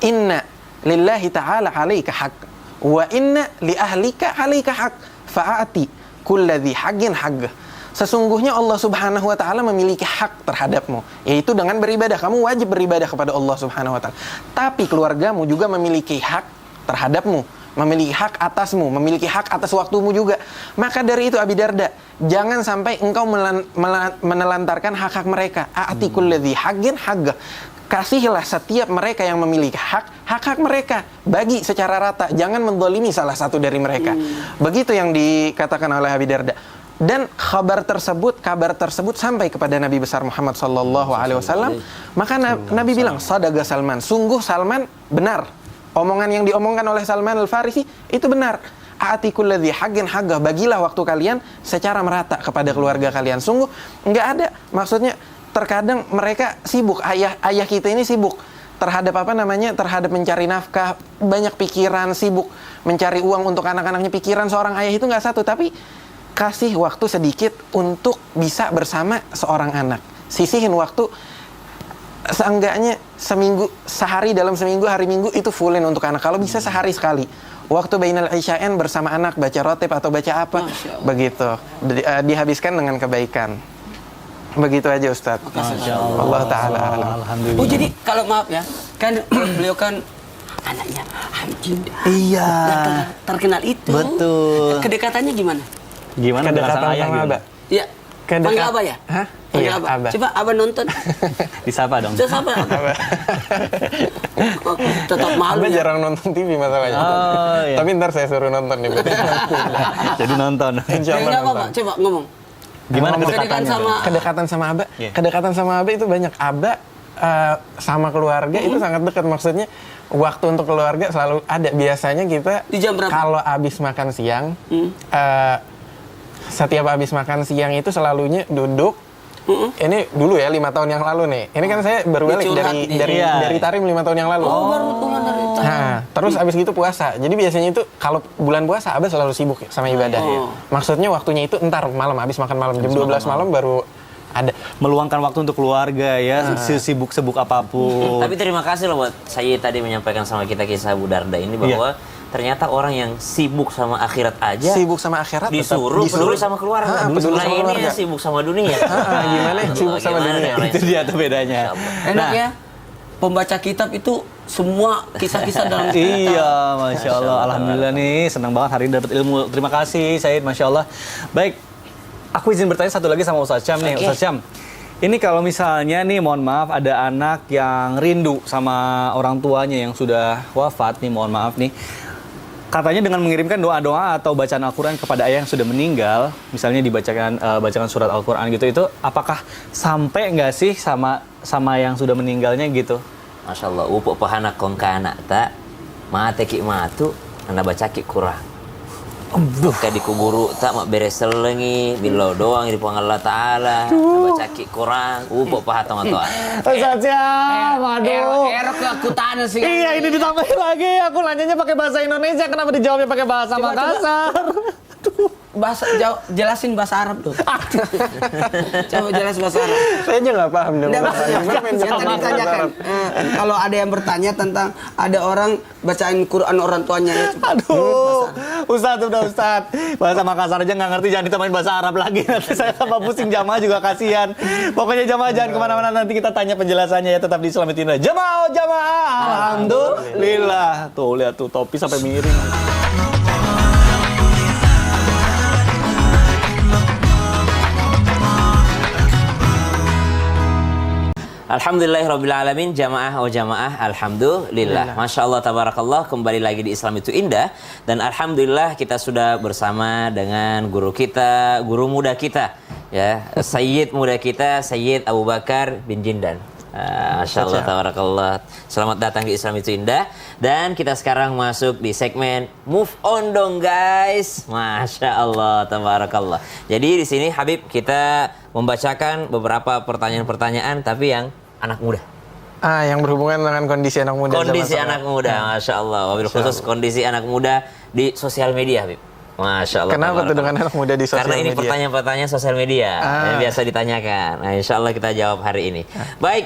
Speaker 3: inna lillahi ta'ala 'alaika haqq wa inna li ahlika 'alaika haqq fa'ati kulladzi haqqin haqqah. Sesungguhnya Allah Subhanahu wa taala memiliki hak terhadapmu, yaitu dengan beribadah. Kamu wajib beribadah kepada Allah Subhanahu wa taala. Tapi keluargamu juga memiliki hak terhadapmu, memiliki hak atasmu, memiliki hak atas waktumu juga. Maka dari itu Abi Darda, jangan sampai engkau menelantarkan hak-hak mereka. A'ti kulladzi haqqin haqqah. Kasihilah setiap mereka yang memiliki hak-hak mereka, bagi secara rata, jangan menzalimi salah satu dari mereka. Begitu yang dikatakan oleh Abi Darda. Dan kabar tersebut sampai kepada Nabi besar Muhammad sallallahu alaihi wasallam. Maka Nabi bilang, "Sadaqa Salman." Sungguh Salman benar. Omongan yang diomongkan oleh Salman Al-Farisi itu benar. A'tikul ladzi haqqin haqqah. Bagilah waktu kalian secara merata kepada keluarga kalian. Sungguh enggak ada, maksudnya terkadang mereka sibuk, ayah kita ini sibuk terhadap terhadap mencari nafkah, banyak pikiran, sibuk mencari uang untuk anak-anaknya. Pikiran seorang ayah itu enggak satu, tapi kasih waktu sedikit untuk bisa bersama seorang anak. Sisihin waktu seenggaknya sehari dalam seminggu, hari Minggu itu fullin untuk anak. Kalau bisa sehari sekali. Waktu bainal isya'ain bersama anak, baca rotib atau baca apa, begitu. Dihabiskan dengan kebaikan. Begitu aja Ustaz. Allah Ta'ala alam.
Speaker 1: Alhamdulillah.
Speaker 2: Oh jadi kalau maaf ya, kan beliau kan anaknya Hamid.
Speaker 1: Iya.
Speaker 2: Terkenal itu.
Speaker 1: Betul.
Speaker 2: Kedekatannya gimana?
Speaker 1: Gimana dengan sang ayah gitu?
Speaker 2: Iya. Panggil Abah ya?
Speaker 3: Hah?
Speaker 2: Panggil
Speaker 3: Iya,
Speaker 2: Abah.
Speaker 3: Abah.
Speaker 2: Coba Abah nonton.
Speaker 1: Disapa dong.
Speaker 2: Coba Abah. Oh, tetap malu
Speaker 3: Abah
Speaker 2: ya.
Speaker 3: jarang nonton TV masalahnya.
Speaker 1: Oh, iya.
Speaker 3: Tapi ntar saya suruh nonton nih.
Speaker 1: Jadi nonton.
Speaker 3: Insya Allah
Speaker 2: Enggak apa-apa,
Speaker 3: nonton.
Speaker 2: coba ngomong.
Speaker 1: Gimana
Speaker 2: Ngomong
Speaker 1: kedekatannya?
Speaker 3: Kedekatan sama Abah?
Speaker 1: Iya.
Speaker 3: Kedekatan sama Abah itu banyak. Abah sama keluarga itu sangat dekat. Maksudnya waktu untuk keluarga selalu ada. Biasanya kita
Speaker 2: Di jam berapa?
Speaker 3: kalau habis makan siang, setiap habis makan siang itu selalunya duduk. Ini dulu ya 5 tahun yang lalu nih. Ini kan saya baru balik
Speaker 2: Dicurhat nih.
Speaker 3: dari Tarim 5 tahun yang lalu.
Speaker 2: Oh, baru pulang dari Tarim.
Speaker 3: Nah, terus abis gitu puasa. Jadi biasanya itu kalau bulan puasa Abah selalu sibuk sama ibadah.
Speaker 2: Oh.
Speaker 3: Maksudnya waktunya itu entar malam, habis makan malam jam 12 malam baru ada.
Speaker 1: Meluangkan waktu untuk keluarga ya, sibuk-sibuk apapun.
Speaker 4: Tapi terima kasih loh buat saya tadi menyampaikan sama kita kisah Abu Darda ini bahwa ternyata orang yang sibuk sama akhirat aja
Speaker 3: Sibuk sama akhirat
Speaker 4: disuruh peduli sama keluarga.
Speaker 3: peduli
Speaker 4: Nah,
Speaker 3: sama
Speaker 4: ini
Speaker 3: keluarga.
Speaker 4: ya sibuk sama dunia.
Speaker 3: Gimana sibuk sama
Speaker 4: Gimana
Speaker 3: dunia?
Speaker 4: yang lain?
Speaker 1: Itu dia tuh bedanya.
Speaker 2: Enak ya. Pembaca kitab itu semua kisah-kisah dalam kitab.
Speaker 1: Iya, Masya Allah. Alhamdulillah nih, senang banget hari ini dapat ilmu. Terima kasih, Said, Masya Allah. Baik, aku izin bertanya satu lagi sama Ustaz Syam nih.
Speaker 4: Oke.
Speaker 1: Ustaz Syam, ini kalau misalnya nih, mohon maaf, ada anak yang rindu sama orang tuanya yang sudah wafat nih, mohon maaf nih. Katanya dengan mengirimkan doa-doa atau bacaan Al-Quran kepada ayah yang sudah meninggal, misalnya bacakan surat Al-Quran gitu, itu apakah sampai nggak sih sama yang sudah meninggalnya gitu?
Speaker 4: Masya Allah, upuk pahana kong anak tak mate ki matu anda baca ki kurang. Kayak dikuburu tak mak beres selengi bila doang di pang Allah Taala baca ki kurang upuk pahatong atau
Speaker 1: Ustaz Syam, aduh.
Speaker 2: Erok keakutan sih.
Speaker 1: Iya, ini ditambahin lagi. Aku nanyanya pakai bahasa Indonesia, kenapa dijawabnya pakai bahasa Makassar?
Speaker 2: Bahasa jelasin bahasa Arab tuh. Coba jelas bahasa Arab.
Speaker 3: Saya aja nggak paham deh.
Speaker 2: Yang tadi ditanyakan, kalau ada yang bertanya tentang ada orang bacain Quran orang tuanya.
Speaker 1: Aduh, Ustadz udah Ustadz. Bahasa Makassar aja nggak ngerti, jangan ditambahin bahasa Arab lagi. Nanti saya tambah pusing, jamaah juga kasihan. Pokoknya jamaah jangan kemana-mana, nanti kita tanya penjelasannya ya, tetap di Islamic Tinda. Jamaah, alhamdulillah. Tuh, lihat tuh, topi sampai miring.
Speaker 4: Alhamdulillahirrabbilalamin, jamaah oh jamaah, alhamdulillah. Masya Allah, tabarakallah, kembali lagi di Islam itu Indah. Dan alhamdulillah kita sudah bersama dengan guru kita, guru muda kita, ya, Sayyid muda kita, Sayyid Abu Bakar bin Jindan. Masya Allah, tabarakallah. Selamat datang di Islam itu Indah. Dan kita sekarang masuk di segmen Move On dong guys. Masya Allah, tabarakallah. Jadi di sini Habib kita membacakan beberapa pertanyaan-pertanyaan tapi yang anak muda.
Speaker 3: Yang berhubungan dengan kondisi anak muda.
Speaker 4: Kondisi anak muda, Masya Allah. Wabil khusus kondisi anak muda di sosial media, Habib. Masya Allah.
Speaker 3: Kenapa tuh dengan anak muda di sosial media?
Speaker 4: Karena ini pertanyaan-pertanyaan sosial media yang biasa ditanyakan. Nah, insya Allah kita jawab hari ini. Baik,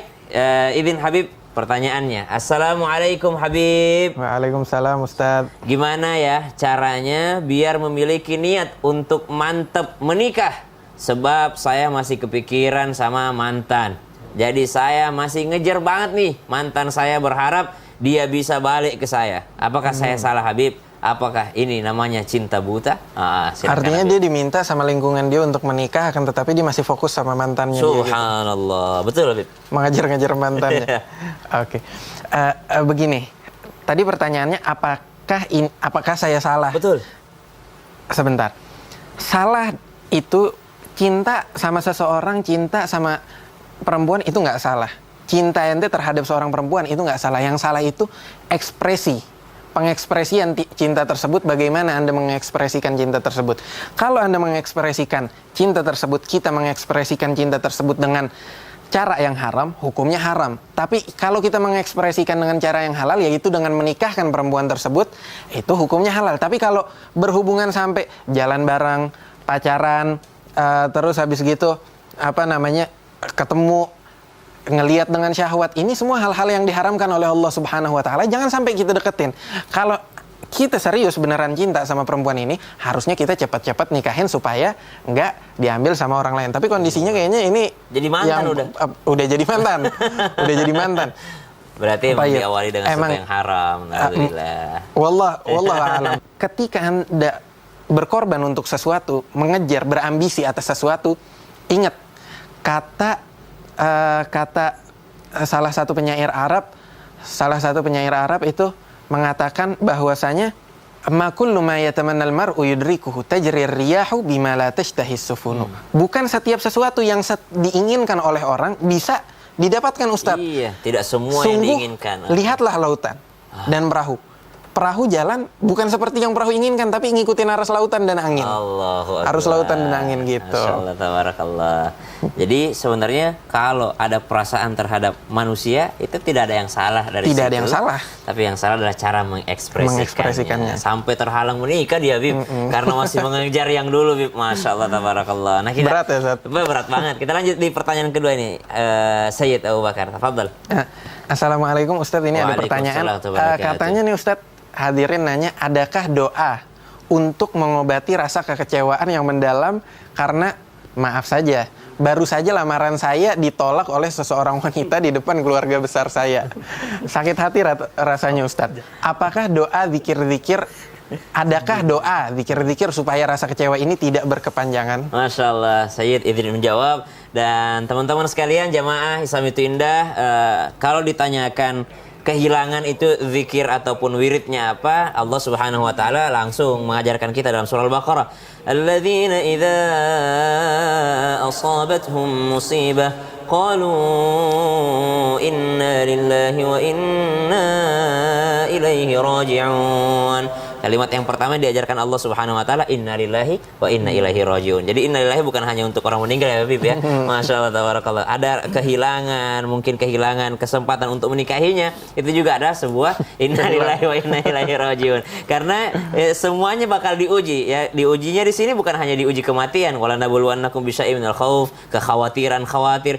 Speaker 4: Ibn Habib, pertanyaannya. Assalamualaikum Habib.
Speaker 3: Waalaikumsalam Ustadz.
Speaker 4: Gimana ya caranya biar memiliki niat untuk mantep menikah? Sebab saya masih kepikiran sama mantan. Jadi saya masih ngejar banget nih. Mantan saya berharap dia bisa balik ke saya. Apakah saya salah Habib? Apakah ini namanya cinta buta?
Speaker 3: Artinya Habib, dia diminta sama lingkungan dia untuk menikah, akan tetapi dia masih fokus sama mantannya.
Speaker 4: Subhanallah. Gitu. Betul Habib.
Speaker 3: Mengajar-ngajar mantannya. Oke. Begini. Tadi pertanyaannya apakah saya salah?
Speaker 4: Betul.
Speaker 3: Sebentar. Salah itu cinta sama seseorang, cinta sama perempuan itu nggak salah. Cinta ente terhadap seorang perempuan itu nggak salah. Yang salah itu ekspresi, pengekspresian cinta tersebut. Bagaimana Anda mengekspresikan cinta tersebut? Kalau Anda mengekspresikan cinta tersebut, kita mengekspresikan cinta tersebut dengan cara yang haram, hukumnya haram. Tapi kalau kita mengekspresikan dengan cara yang halal, yaitu dengan menikahkan perempuan tersebut, itu hukumnya halal. Tapi kalau berhubungan sampai jalan bareng, pacaran, terus habis gitu ketemu, ngelihat dengan syahwat, ini semua hal-hal yang diharamkan oleh Allah Subhanahu wa taala. Jangan sampai kita deketin. Kalau kita serius beneran cinta sama perempuan ini, harusnya kita cepat-cepat nikahin supaya nggak diambil sama orang lain. Tapi kondisinya kayaknya ini
Speaker 4: jadi mantan
Speaker 3: udah jadi mantan. Udah jadi mantan.
Speaker 4: Berarti diawali dengan sesuatu yang haram. Alhamdulillah.
Speaker 3: Wallah a'lam. Ketika Anda berkorban untuk sesuatu, mengejar, berambisi atas sesuatu, ingat kata salah satu penyair Arab itu mengatakan bahwasanya ma kullu ma yatamannal mar'u yudrikuhu tajri ar-riyahu bima la tashtahis sufunu. Bukan setiap sesuatu yang diinginkan oleh orang bisa didapatkan, Ustadz.
Speaker 4: Iya, tidak semua yang diinginkan.
Speaker 3: Lihatlah lautan dan perahu. Perahu jalan bukan seperti yang perahu inginkan, tapi ngikutin arus lautan dan angin.
Speaker 4: Allahu Akbar.
Speaker 3: Arus lautan dan angin gitu.
Speaker 4: Masya Allah, tabarakallah. Jadi sebenarnya kalau ada perasaan terhadap manusia, itu tidak ada yang salah dari situ.
Speaker 3: Tidak ada yang salah.
Speaker 4: Tapi yang salah adalah cara mengekspresikannya. Sampai terhalang menikah dia, Bib. Karena masih mengejar yang dulu, Bib. Masya Allah, tabarakallah. Nah, kita,
Speaker 3: berat ya, Ustaz?
Speaker 4: Berat banget. Kita lanjut di pertanyaan kedua ini. Sayyid Abu Bakar, tafadhal.
Speaker 3: Assalamualaikum Ustadz, ini ada pertanyaan. Katanya nih Ustadz, hadirin nanya, adakah doa untuk mengobati rasa kekecewaan yang mendalam karena, maaf saja, baru saja lamaran saya ditolak oleh seseorang wanita di depan keluarga besar saya. Sakit hati rasanya Ustadz. Apakah doa adakah doa zikir-zikir supaya rasa kecewa ini tidak berkepanjangan?
Speaker 4: Masya Allah, Sayyid izin menjawab. Dan teman-teman sekalian, jamaah Islam itu Indah, kalau ditanyakan kehilangan itu zikir ataupun wiridnya apa, Allah Subhanahu wa taala langsung mengajarkan kita dalam surah Al-Baqarah, alladzina idza asabatuhum musibah qalu inna lillahi wa inna ilaihi raji'un. Kalimat yang pertama diajarkan Allah Subhanahu wa taala, innalillahi wa inna ilaihi rajiun. Jadi innalillahi bukan hanya untuk orang meninggal ya, Habib ya. Masya Allah, tabarakallah. Ada kehilangan, mungkin kehilangan kesempatan untuk menikahinya, itu juga ada sebuah innalillahi wa inna ilaihi rajiun. Karena semuanya bakal diuji ya. Diujinya di sini bukan hanya diuji kematian, wala nabluwannakum bisyai'in minal khauf, kekhawatiran, khawatir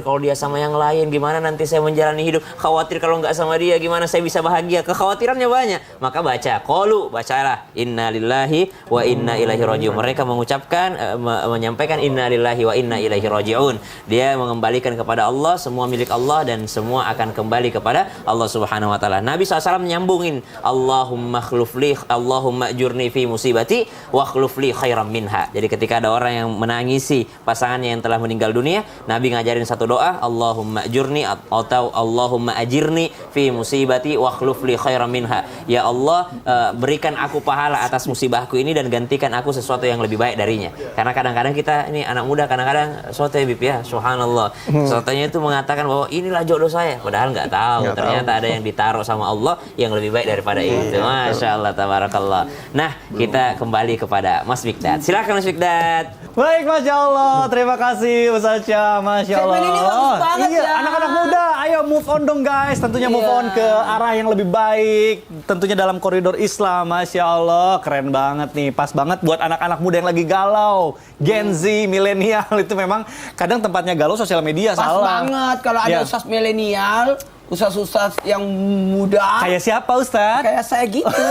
Speaker 4: kalau dia sama yang lain gimana nanti saya menjalani hidup, khawatir kalau nggak sama dia gimana saya bisa bahagia, kekhawatirannya banyak. Maka baca qalu Qalu, bacalah inna lillahi wa inna ilaihi raji'un. Mereka mengucapkan menyampaikan inna lillahi wa inna ilaihi raji'un. Dia mengembalikan kepada Allah, semua milik Allah dan semua akan kembali kepada Allah Subhanahu wa taala. Nabi SAW menyambungin Allahumma khlufli, Allahumma ajurni fi musibati wa khlufli khairan minha. Jadi ketika ada orang yang menangisi pasangannya yang telah meninggal dunia, Nabi ngajarin satu doa, Allahumma ajurni atau Allahumma ajirni fi musibati wa khlufli khairan minha. Ya Allah, berikan aku pahala atas musibahku ini dan gantikan aku sesuatu yang lebih baik darinya. Karena kadang-kadang kita ini anak muda kadang-kadang sote bib ya, subhanallah. Sotenya itu mengatakan bahwa inilah jodoh saya, padahal nggak tahu ternyata ada yang ditaruh sama Allah yang lebih baik daripada itu. Masya Allah, tabarakallah. Nah, kita kembali kepada Mas Mikdad. Silakan Mas Mikdad.
Speaker 1: Baik, Masya Allah. Terima kasih Ustaz Syam. Masya Allah.
Speaker 2: Segmen ini bagus banget ya.
Speaker 1: Anak-anak muda, ayo move on dong guys. Tentunya move on ke arah yang lebih baik. Tentunya dalam koridor Islam. Masya Allah. Keren banget nih. Pas banget buat anak-anak muda yang lagi galau. Gen Z, milenial. Itu memang kadang tempatnya galau sosial media.
Speaker 2: Pas
Speaker 1: salah.
Speaker 2: banget kalau ada ustaz milenial, ustaz-ustaz yang muda.
Speaker 1: Kayak siapa Ustaz?
Speaker 2: Kayak saya gitu.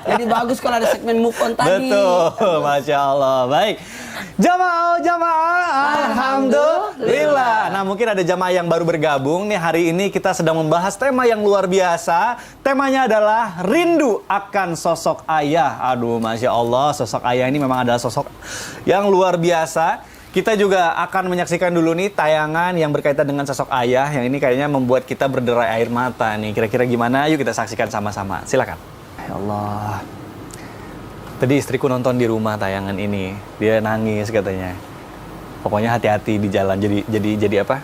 Speaker 2: Jadi bagus kalau ada segmen move on tadi.
Speaker 1: Betul, Masya Allah. Baik. Jamaah, alhamdulillah. Nah, mungkin ada jamaah yang baru bergabung nih. Hari ini kita sedang membahas tema yang luar biasa. Temanya adalah rindu akan sosok ayah. Aduh, Masya Allah, sosok ayah ini memang adalah sosok yang luar biasa. Kita juga akan menyaksikan dulu nih tayangan yang berkaitan dengan sosok ayah. Yang ini kayaknya membuat kita berderai air mata nih. Kira-kira gimana? Yuk kita saksikan sama-sama. Silakan. Ya Allah. Tadi istriku nonton di rumah tayangan ini. Dia nangis katanya. Pokoknya hati-hati di jalan. Jadi apa?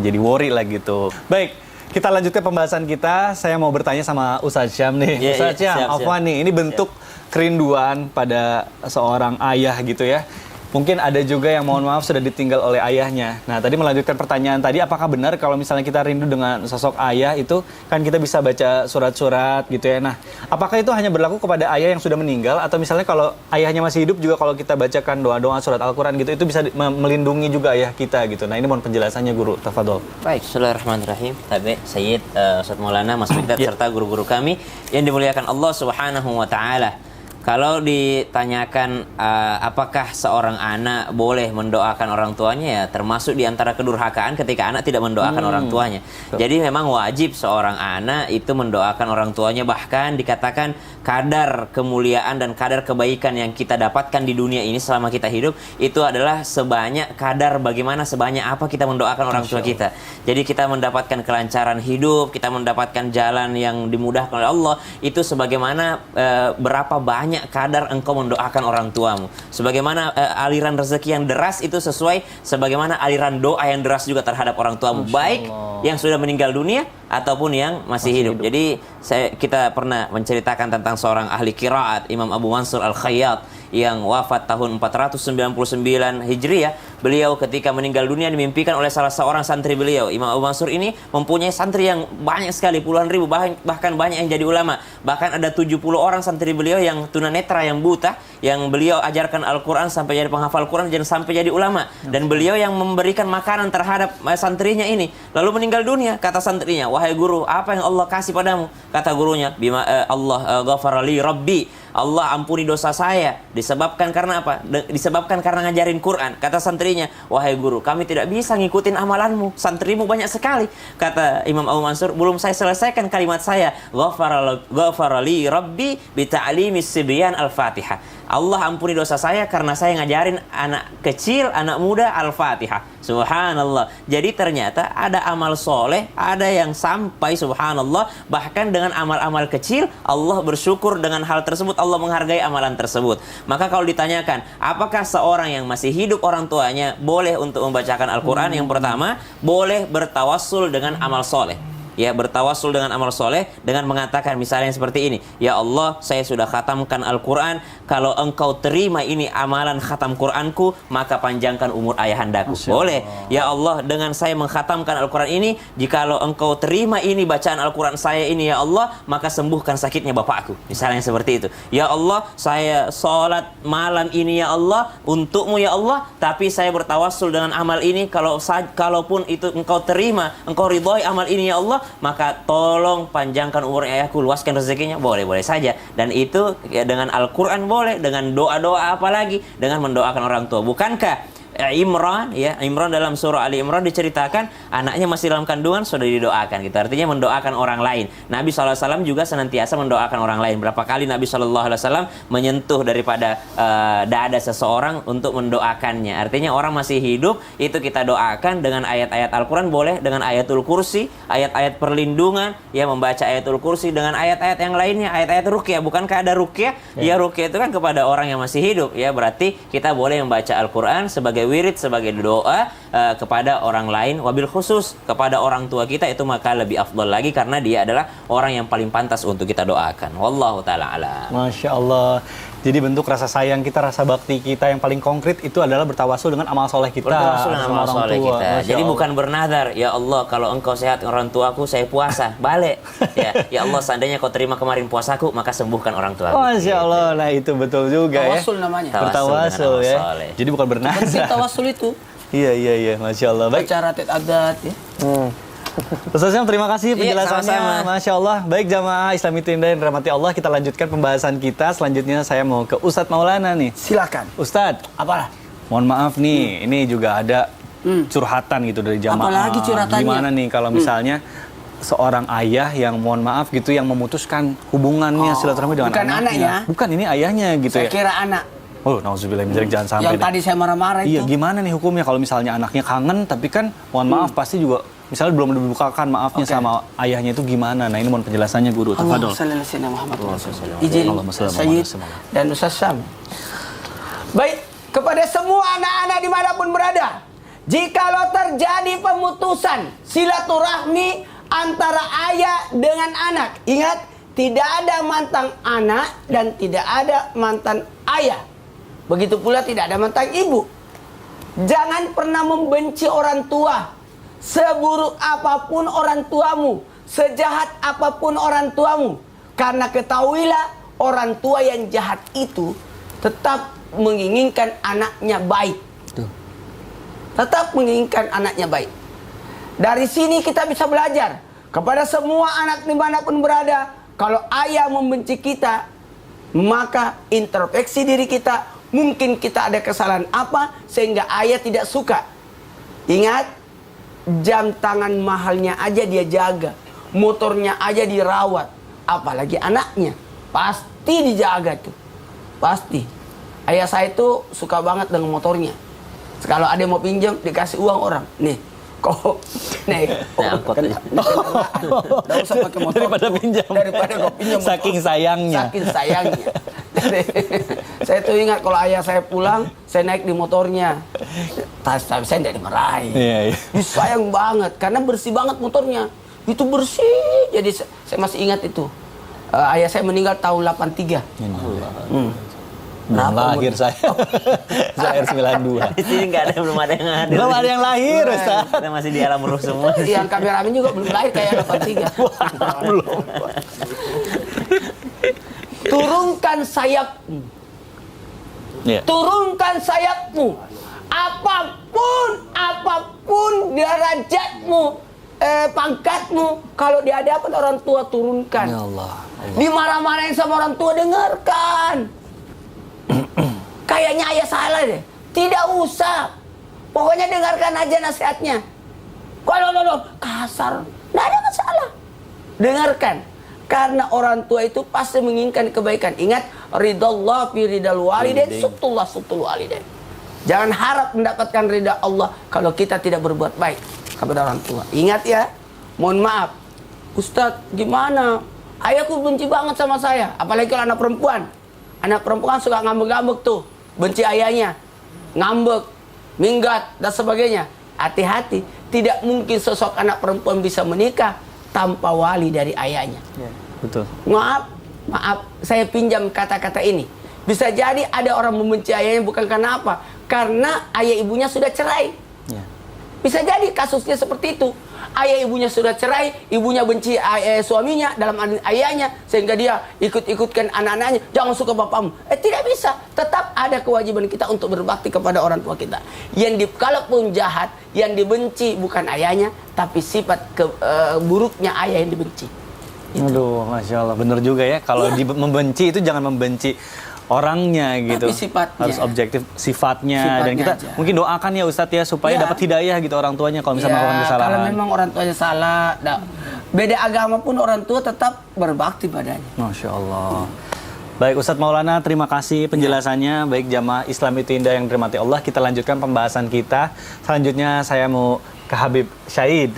Speaker 1: Jadi worry lah gitu. Baik, kita lanjutkan pembahasan kita. Saya mau bertanya sama Ustaz Syam nih. Ustaz Syam, Afwan nih, ini bentuk kerinduan pada seorang ayah gitu ya. Mungkin ada juga yang mohon maaf sudah ditinggal oleh ayahnya. Nah, tadi melanjutkan pertanyaan tadi, apakah benar kalau misalnya kita rindu dengan sosok ayah itu kan kita bisa baca surat-surat gitu ya. Nah, apakah itu hanya berlaku kepada ayah yang sudah meninggal atau misalnya kalau ayahnya masih hidup juga kalau kita bacakan doa-doa surat Al-Qur'an gitu itu bisa melindungi juga ayah kita gitu. Nah, ini mohon penjelasannya Guru, tafadhol.
Speaker 4: Baik, Bismillahirrahmanirrahim. Tabe Sayyid Ustaz Maulana, Mas Mikdad serta guru-guru kami yang dimuliakan Allah Subhanahu wa taala. Kalau ditanyakan apakah seorang anak boleh mendoakan orang tuanya, ya termasuk di antara kedurhakaan ketika anak tidak mendoakan orang tuanya. Jadi memang wajib seorang anak itu mendoakan orang tuanya, bahkan dikatakan kadar kemuliaan dan kadar kebaikan yang kita dapatkan di dunia ini selama kita hidup itu adalah sebanyak kadar bagaimana sebanyak apa kita mendoakan orang tua kita. Jadi kita mendapatkan kelancaran hidup, kita mendapatkan jalan yang dimudahkan oleh Allah, itu sebagaimana berapa banyak kadar engkau mendoakan orang tuamu. Sebagaimana aliran rezeki yang deras itu sesuai sebagaimana aliran doa yang deras juga terhadap orang tuamu, baik yang sudah meninggal dunia ataupun yang masih hidup. Jadi kita pernah menceritakan tentang seorang ahli qiraat, Imam Abu Mansur Al-Khayyat yang wafat tahun 499 Hijriah. Beliau ketika meninggal dunia dimimpikan oleh salah seorang santri beliau. Imam Abu Mansur ini mempunyai santri yang banyak sekali, puluhan ribu, bahkan banyak yang jadi ulama. Bahkan ada 70 orang santri beliau yang tunanetra, yang buta, yang beliau ajarkan Al-Quran sampai jadi penghafal Quran dan sampai jadi ulama. Dan beliau yang memberikan makanan terhadap santrinya ini. Lalu meninggal dunia, kata santrinya, wahai guru, apa yang Allah kasih padamu? Kata gurunya, bima Allah ghafara li rabbi, Allah ampuni dosa saya. Disebabkan karena apa? Disebabkan karena ngajarin Quran. Kata santrinya, wahai guru, kami tidak bisa ngikutin amalanmu, santrimu banyak sekali. Kata Imam Abu Mansur, belum saya selesaikan kalimat saya, ghafara li rabbi bi ta'limis sibyan al-Fatihah. Allah ampuni dosa saya karena saya ngajarin anak kecil, anak muda Al-Fatihah. Subhanallah. Jadi ternyata ada amal soleh, ada yang sampai subhanallah, bahkan dengan amal-amal kecil Allah bersyukur dengan hal tersebut, Allah menghargai amalan tersebut. Maka kalau ditanyakan apakah seorang yang masih hidup orang tuanya boleh untuk membacakan Al-Quran, yang pertama boleh bertawassul dengan amal soleh. Ya, bertawassul dengan amal soleh dengan mengatakan misalnya seperti ini, ya Allah, saya sudah khatamkan Al-Quran, kalau engkau terima ini amalan khatam Quranku, maka panjangkan umur ayahandaku. Boleh. Ya Allah, dengan saya mengkhatamkan Al-Quran ini, jikalau engkau terima ini bacaan Al-Quran saya ini, ya Allah, maka sembuhkan sakitnya bapakku. Misalnya seperti itu. Ya Allah, saya sholat malam ini ya Allah untukmu ya Allah, tapi saya bertawassul dengan amal ini, kalaupun itu engkau terima, engkau ridhoi amal ini ya Allah, maka tolong panjangkan umur ayahku, luaskan rezekinya. Boleh saja. Dan itu ya, dengan Al-Quran boleh, dengan doa-doa apalagi, dengan mendoakan orang tua. Bukankah Imran dalam surah Ali Imran diceritakan anaknya masih dalam kandungan sudah didoakan gitu. Artinya mendoakan orang lain. Nabi SAW juga senantiasa mendoakan orang lain. Berapa kali Nabi SAW menyentuh daripada dada seseorang untuk mendoakannya. Artinya orang masih hidup itu kita doakan dengan ayat-ayat Al-Quran boleh, dengan ayatul kursi, ayat-ayat perlindungan, ya membaca ayatul kursi dengan ayat-ayat yang lainnya, ayat-ayat ruqyah. Bukankah ada ruqyah? Ya ruqyah itu kan kepada orang yang masih hidup. Ya berarti kita boleh membaca Al-Quran sebagai wirid, sebagai doa kepada orang lain, wabil khusus kepada orang tua kita, itu maka lebih afdal lagi karena dia adalah orang yang paling pantas untuk kita doakan. Wallahu ta'ala a'lam.
Speaker 1: Masya Allah. Jadi bentuk rasa sayang kita, rasa bakti kita yang paling konkret itu adalah bertawasul dengan amal soleh kita.
Speaker 4: Bertawasul dengan amal soleh kita. Jadi
Speaker 1: Allah.
Speaker 4: bukan bernazar, ya Allah kalau engkau sehat orang tuaku, saya puasa. Balik. Ya Allah seandainya kau terima kemarin puasaku, maka sembuhkan orang tuaku.
Speaker 1: Masya Allah. Nah itu betul juga
Speaker 2: Tawasul
Speaker 1: ya.
Speaker 2: namanya.
Speaker 1: Bertawasul ya.
Speaker 4: soleh.
Speaker 1: Jadi bukan
Speaker 2: Penting
Speaker 1: bernazar.
Speaker 2: tawasul itu.
Speaker 1: Iya. Masya Allah. Baik.
Speaker 2: Baca ratit adat ya.
Speaker 1: Ustaz Syam, terima kasih
Speaker 4: Iya,
Speaker 1: penjelasannya.
Speaker 4: sama-sama.
Speaker 1: Masya Allah. Baik jamaah Islami Tinda yang dirahmati Allah, kita lanjutkan pembahasan kita. Selanjutnya saya mau ke Ustadz Maulana nih.
Speaker 2: Silakan.
Speaker 1: Ustadz,
Speaker 2: Apalah?
Speaker 1: mohon maaf nih, ini juga ada curhatan gitu dari jamaah.
Speaker 2: Apalagi curhatannya?
Speaker 1: Gimana nih kalau misalnya seorang ayah yang mohon maaf gitu yang memutuskan hubungannya silaturahmi dengan
Speaker 2: bukan anaknya?
Speaker 1: Bukan, ini ayahnya gitu
Speaker 2: Saya
Speaker 1: ya.
Speaker 2: kira anak.
Speaker 1: Oh, nauzubillah min dzalik, jangan sampai
Speaker 2: Yang
Speaker 1: deh.
Speaker 2: tadi saya marah-marah
Speaker 1: Iya,
Speaker 2: itu.
Speaker 1: gimana nih hukumnya kalau misalnya anaknya kangen tapi kan mohon maaf pasti juga misalnya belum dibukakan maafnya
Speaker 2: Oke.
Speaker 1: sama ayahnya itu gimana? Nah, ini mohon penjelasannya guru. Tafadhol.
Speaker 2: Allahumma shalli ala sayyidina Muhammad.
Speaker 4: Allahumma
Speaker 2: Izin
Speaker 1: Allahumma shalli ala
Speaker 2: Sayyid
Speaker 1: Muhammad.
Speaker 2: dan Ustaz Syam. Baik, kepada semua anak-anak dimanapun berada, jikalau terjadi pemutusan silaturahmi antara ayah dengan anak, ingat, tidak ada mantan anak dan tidak ada mantan ayah. Begitu pula tidak ada mantan ibu. Jangan pernah membenci orang tua. Seburuk apapun orang tuamu, sejahat apapun orang tuamu, karena ketahuilah orang tua yang jahat itu tetap menginginkan anaknya baik. Tetap menginginkan anaknya baik. Dari sini kita bisa belajar kepada semua anak dimanapun berada, kalau ayah membenci kita, maka introspeksi diri kita. Mungkin kita ada kesalahan apa sehingga ayah tidak suka. Ingat, jam tangan mahalnya aja dia jaga, motornya aja dirawat, apalagi anaknya. Pasti dijaga tuh, pasti. Ayah saya itu suka banget dengan motornya. Kalau ada yang mau pinjam, dikasih uang orang. Nih, kok nih,
Speaker 4: angkot aja.
Speaker 2: nggak usah pakai motor.
Speaker 1: Daripada pinjam.
Speaker 2: Daripada kau pinjam motor.
Speaker 1: Saking sayangnya.
Speaker 2: Saking sayangnya. Jadi, saya tuh ingat kalau ayah saya pulang, saya naik di motornya. Tapi saya tidak dimarahi.
Speaker 1: Iya.
Speaker 2: Sayang banget, karena bersih banget motornya. Itu bersih. Jadi saya masih ingat itu. Ayah saya meninggal tahun 83.
Speaker 1: Belum lahir saya. Saya 92.
Speaker 4: Di sini nggak ada, belum ada yang hadir.
Speaker 1: Belum ada yang lahir, Ustaz.
Speaker 4: Kita masih di alam ruh semua.
Speaker 2: Yang kameramen juga belum lahir kayak 83.
Speaker 1: Belum.
Speaker 2: Turunkan sayapmu.
Speaker 1: Iya.
Speaker 2: Turunkan sayapmu. Apapun derajatmu, pangkatmu, kalau di hadapan orang tua turunkan.
Speaker 1: Ya Allah.
Speaker 2: Dimarah-marahin sama orang tua, dengarkan. Kayaknya ayah salah deh. Tidak usah. Pokoknya dengarkan aja nasihatnya. Kalau kasar, tidak ada masalah. Dengarkan. Karena orang tua itu pasti menginginkan kebaikan. Ingat, ridallah fi ridal walidain, suktullah suktul walidain. Jangan harap mendapatkan ridha Allah kalau kita tidak berbuat baik kepada orang tua. Ingat ya, mohon maaf. Ustadz, gimana? Ayahku benci banget sama saya. Apalagi kalau anak perempuan. Anak perempuan suka ngambek-ngambek tuh. Benci ayahnya. Ngambek, minggat, dan sebagainya. Hati-hati. Tidak mungkin sosok anak perempuan bisa menikah tanpa wali dari ayahnya.
Speaker 1: Ya, betul.
Speaker 2: Maaf, saya pinjam kata-kata ini. Bisa jadi ada orang membenci ayahnya bukan karena apa? Karena ayah ibunya sudah cerai.
Speaker 1: Ya.
Speaker 2: Bisa jadi kasusnya seperti itu. ayah ibunya sudah cerai, ibunya benci suaminya dalam ayahnya, sehingga dia ikut-ikutkan anak-anaknya, jangan suka bapakmu. Tidak bisa. Tetap ada kewajiban kita untuk berbakti kepada orang tua kita. Kalaupun jahat, yang dibenci bukan ayahnya, tapi sifat buruknya ayah yang dibenci.
Speaker 1: Aduh, Masya Allah, bener juga ya. Kalau membenci itu jangan membenci orangnya gitu.
Speaker 2: Tapi sifatnya.
Speaker 1: Harus objektif sifatnya. Dan kita mungkin doakan ya Ustadz ya, supaya dapat hidayah gitu orang tuanya kalau misalnya melakukan kesalahan.
Speaker 2: Kalau memang orang tuanya salah, beda agama pun orang tua tetap berbakti padanya.
Speaker 1: Masya Allah. Baik Ustadz Maulana, terima kasih penjelasannya. Baik jamaah Islam itu indah yang dirahmati Allah. Kita lanjutkan pembahasan kita. Selanjutnya saya mau ke Habib Syahid.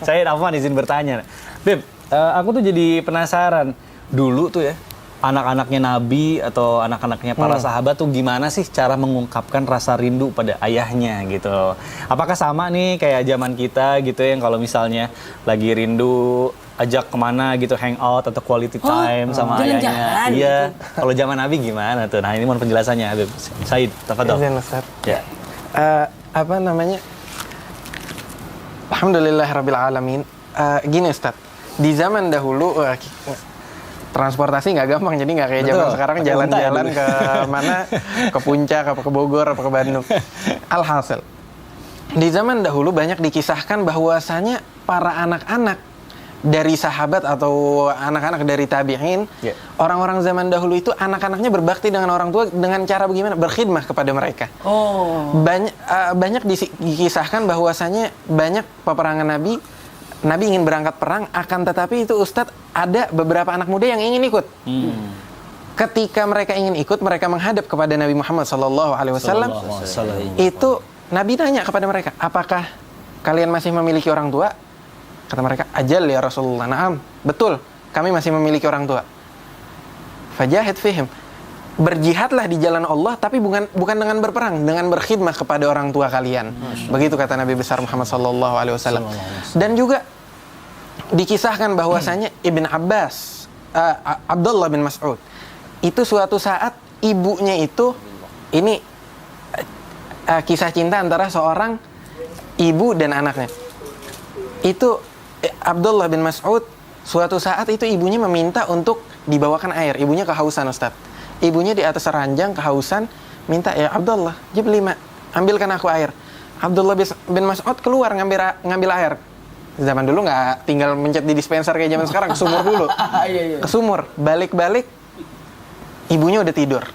Speaker 1: Syahid Afwan izin bertanya. Bib, aku tuh jadi penasaran. Dulu tuh ya, anak-anaknya Nabi atau anak-anaknya para sahabat tuh gimana sih cara mengungkapkan rasa rindu pada ayahnya gitu. Apakah sama nih kayak zaman kita gitu yang kalau misalnya lagi rindu ajak kemana gitu, hangout atau quality time sama ayahnya. Iya.
Speaker 2: Gitu.
Speaker 1: Kalau zaman Nabi gimana tuh? Nah ini mohon penjelasannya Habib Syahid. Tafadhol.
Speaker 3: Izin Ustaz.
Speaker 1: Ya.
Speaker 3: Apa namanya? Alhamdulillahirabbil alamin. Gini Ustaz, di zaman dahulu transportasi nggak gampang, jadi nggak kayak zaman sekarang jalan-jalan ke mana, ke Puncak, apa ke Bogor, apa ke Bandung. Alhasil, di zaman dahulu banyak dikisahkan bahwasanya para anak-anak dari sahabat atau anak-anak dari tabi'in, orang-orang zaman dahulu itu anak-anaknya berbakti dengan orang tua dengan cara bagaimana? Berkhidmah kepada mereka. Banyak dikisahkan bahwasanya banyak peperangan Nabi ingin berangkat perang, akan tetapi itu Ustadz ada beberapa anak muda yang ingin ikut. Ketika mereka ingin ikut, mereka menghadap kepada Nabi Muhammad SAW. Itu Nabi tanya kepada mereka, apakah kalian masih memiliki orang tua? Kata mereka, ajal ya Rasulullah. Naam, betul, kami masih memiliki orang tua. Fajahid fihim. Berjihadlah di jalan Allah, tapi bukan dengan berperang, dengan berkhidmah kepada orang tua kalian. Begitu kata Nabi besar Muhammad SAW. Dan juga dikisahkan bahwasanya Ibn Abbas, Abdullah bin Mas'ud, itu suatu saat ibunya itu, ini kisah cinta antara seorang ibu dan anaknya. Itu Abdullah bin Mas'ud, suatu saat itu ibunya meminta untuk dibawakan air. Ibunya kehausan Ustaz. Ibunya di atas ranjang kehausan, minta, ya Abdullah, jib 5, ambilkan aku air. Abdullah bin Mas'ud keluar ngambil air. Zaman dulu nggak tinggal mencet di dispenser kayak zaman sekarang, ke sumur dulu. Ke sumur, balik-balik, ibunya udah tidur.